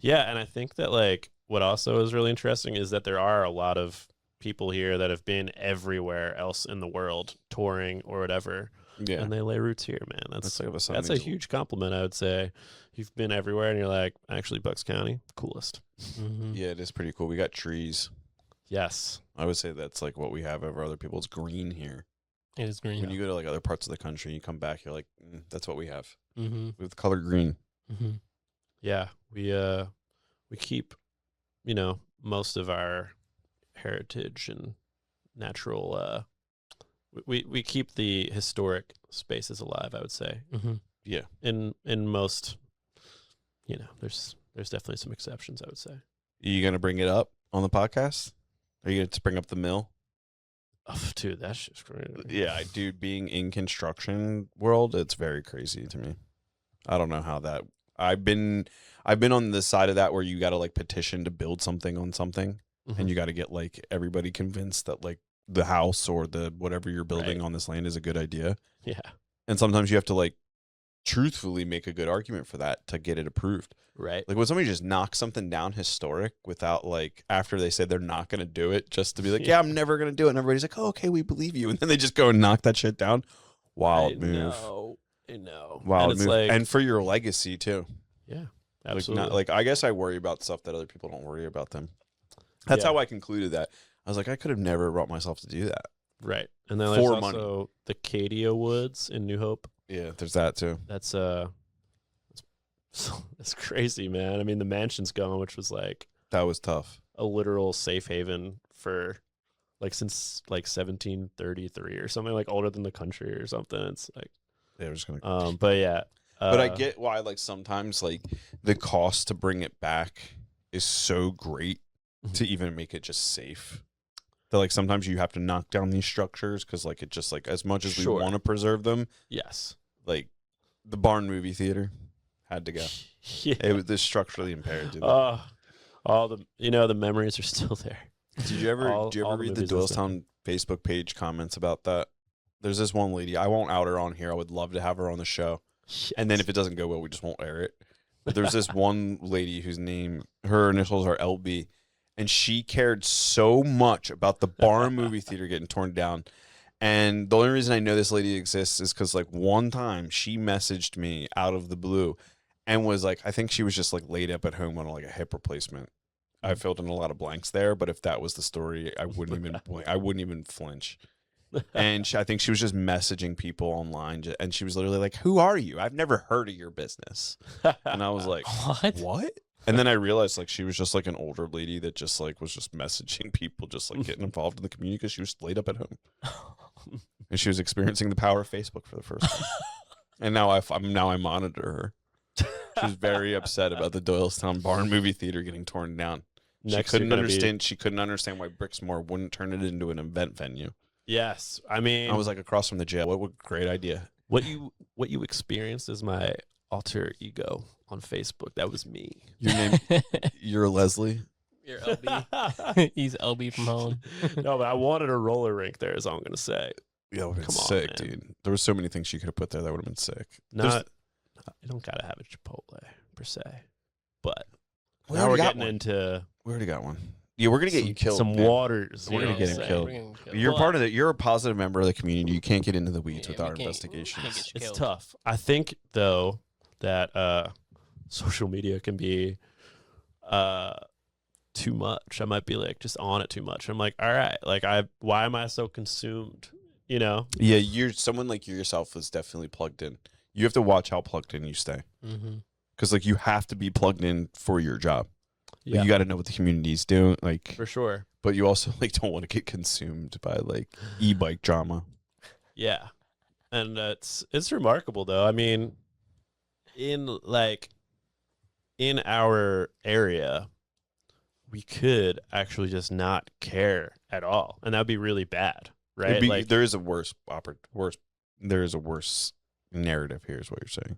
Yeah, and I think that like what also is really interesting is that there are a lot of people here that have been everywhere else in the world touring or whatever, Yeah. and they lay roots here, man. That's like if a huge compliment, I would say. You've been everywhere, and you're like, actually, Bucks County, coolest. Mhm. Yeah, it is pretty cool. We got trees. Yes. I would say that's like what we have over other people. It's green here. It is green. When you go to like other parts of the country, you come back, you're like, that's what we have. Mm-hmm. With the color green. Mm-hmm. Yeah, we keep, most of our heritage and natural. We keep the historic spaces alive, I would say. Mm-hmm. Yeah. In most, there's definitely some exceptions, I would say. Are you gonna bring it up on the podcast? Are you gonna bring up the mill? Oh, dude, that's just crazy. Yeah, dude, being in construction world, it's very crazy to me. I don't know how that. I've been on the side of that where you got to like petition to build something on something, and you got to get like everybody convinced that like the house or the whatever you're building Right. on this land is a good idea. Yeah. And sometimes you have to like truthfully make a good argument for that to get it approved. Right. Like when somebody just knocks something down historic without like after they said they're not going to do it, just to be like, yeah, I'm never going to do it. And everybody's like, oh, okay, we believe you. And then they just go and knock that shit down. Wild move. I know. Wild and it's move. like, And for your legacy too. yeah, Like, absolutely. not, like I guess I worry about stuff that other people don't worry about them. That's Yeah. how I concluded that. I was like, I could have never brought myself to do that. right. And then For there's money. also the Cadia Woods in New Hope. Yeah, there's that too. That's it's crazy, man. I mean, the mansion's gone, which was like That was tough. a literal safe haven for like since like 1733 or something, like older than the country or something. It's like, Yeah, we're just gonna. but yeah. But I get why, like, sometimes, like, the cost to bring it back is so great to even make it just safe. that like sometimes you have to knock down these structures because like it just like as much as we Sure. want to preserve them, Yes. like the barn movie theater had to go. Yeah. It was structurally impaired. Dude. All the the memories are still there. Did you ever all read the movies are still- Doylestown Facebook page comments about that? There's this one lady. I won't out her on here. I would love to have her on the show. And then if it doesn't go well, we just won't air it. But there's this one lady whose name, her initials are LB, and she cared so much about the barn movie theater getting torn down. And the only reason I know this lady exists is because like one time she messaged me out of the blue and was like, I think she was just like laid up at home on like a hip replacement. I filled in a lot of blanks there, but if that was the story, I wouldn't even flinch. And I think she was just messaging people online, and she was literally like, "Who are you? I've never heard of your business." And I was like, "What?" And then I realized like she was just like an older lady that just like was just messaging people, just like getting involved in the community because she was laid up at home, and she was experiencing the power of Facebook for the first time. And now I monitor her. She was very upset about the Doylestown Barn movie theater getting torn down. She couldn't understand why Brixmore wouldn't turn it into an event venue. Yes, I mean, I was like across from the jail. What a great idea. what you experienced is my alter ego on Facebook. That was me. Your name, you're Leslie. You're LB. He's LB from home. No, but I wanted a roller rink there, is all I'm gonna say. Yeah, would have been Come on, sick, man. dude. There were so many things you could have put there that would have been sick. You don't gotta have a Chipotle per se, but We now already we're got getting one. into We already got one. Yeah, we're gonna get you killed. some man. waters. We're you gonna know get what him I'm killed. saying? You're Well, part of the. You're a positive member of the community. You can't get into the weeds Yeah, with we our can't- we investigations. can't get you It's killed. tough. I think though that social media can be too much. I might be like just on it too much. I'm like, all right, like why am I so consumed? You know? Yeah, you're someone like you yourself is definitely plugged in. You have to watch how plugged in you stay, because like you have to be plugged in for your job. Like, Yeah, you got to know what the community's doing, like, for sure. but you also like don't want to get consumed by like e-bike drama. Yeah, and it's remarkable though. I mean, in our area, we could actually just not care at all, and that'd be really bad, right? Like, There is a worse narrative here, is what you're saying.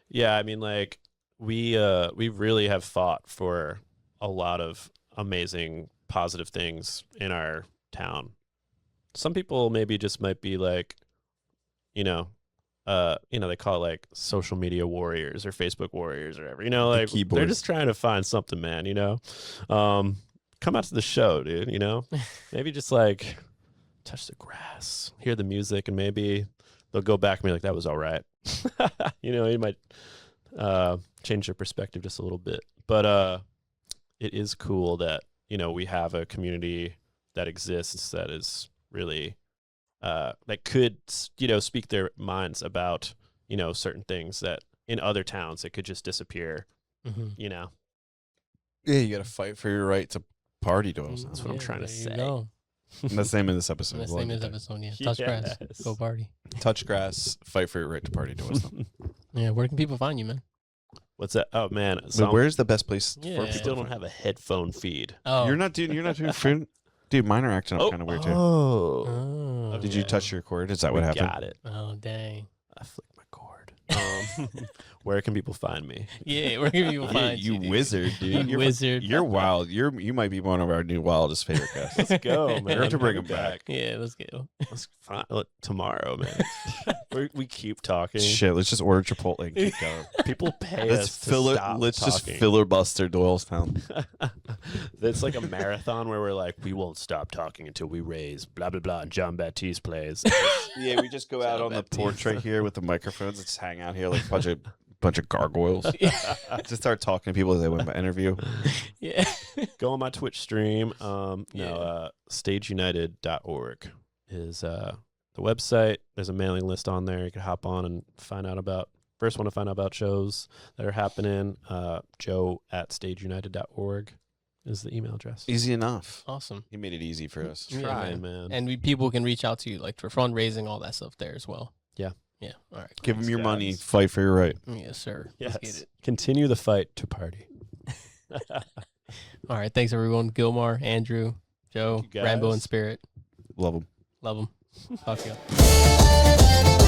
yeah, I mean, like we really have fought for a lot of amazing positive things in our town. Some people maybe just might be like, they call it like social media warriors or Facebook warriors or whatever, like they're keyboard. just trying to find something, man, come out to the show, dude, maybe just like touch the grass, hear the music, and maybe they'll go back and be like, that was all right. You might change their perspective just a little bit, but it is cool that we have a community that exists that is really that could speak their minds about certain things that in other towns it could just disappear. Yeah, you got to fight for your right to party, Doylestown. That's what I'm trying to there you say. go. That's the name of this episode. That's We'll the name end of it this episode. Yeah. Yes. Touch grass. Go party. there. Touch grass, fight for your right to party, Doylestown. Yeah. Where can people find you, man? What's that? Oh man, But where's the best place? Yeah. for I people still to don't find have a headphone feed. Oh. You're not doing free. Dude, mine are acting up kind of weird too. Oh, Oh. Did you okay. touch your cord? Is that what happened? Got it. Oh, dang. I flicked my cord. Where can people find me? Yeah. Where can people Yeah, find you dude? wizard, dude. You wizard. You're wild. You might be one of our new wildest favorite guests. Let's go, man. We're going to bring Bring him back. Yeah. Let's go. Let's find tomorrow, man. we keep talking. Shit, let's just order Chipotle and keep going. People pay Let's us to fill stop Let's just talking. filibuster Doylestown. It's like a marathon where we're like, we won't stop talking until we raise blah blah blah. And John Baptiste plays. Yeah, we just go out on the porch right here with the microphones and just hang out here like a bunch of gargoyles. Just start talking to people as they win my interview. Yeah. Go on my Twitch stream. StageUnited.org is the website. There's a mailing list on there. You can hop on and find out about. First want to find out about shows that are happening. Joe@StageUnited.org is the email address. Easy enough. Awesome. He made it easy for us. Yeah, Trying, man. And people can reach out to you like for fundraising, all that stuff there as well. Yeah. Yeah. All right. Give him your guys. money. Fight for your right. Yes, sir. Yes. Let's get it. Continue the fight to party. All right. Thanks, everyone. Gilmar, Andrew, Joe, Thank you, Rambo in guys. spirit. Love them. Love them. Talk to you.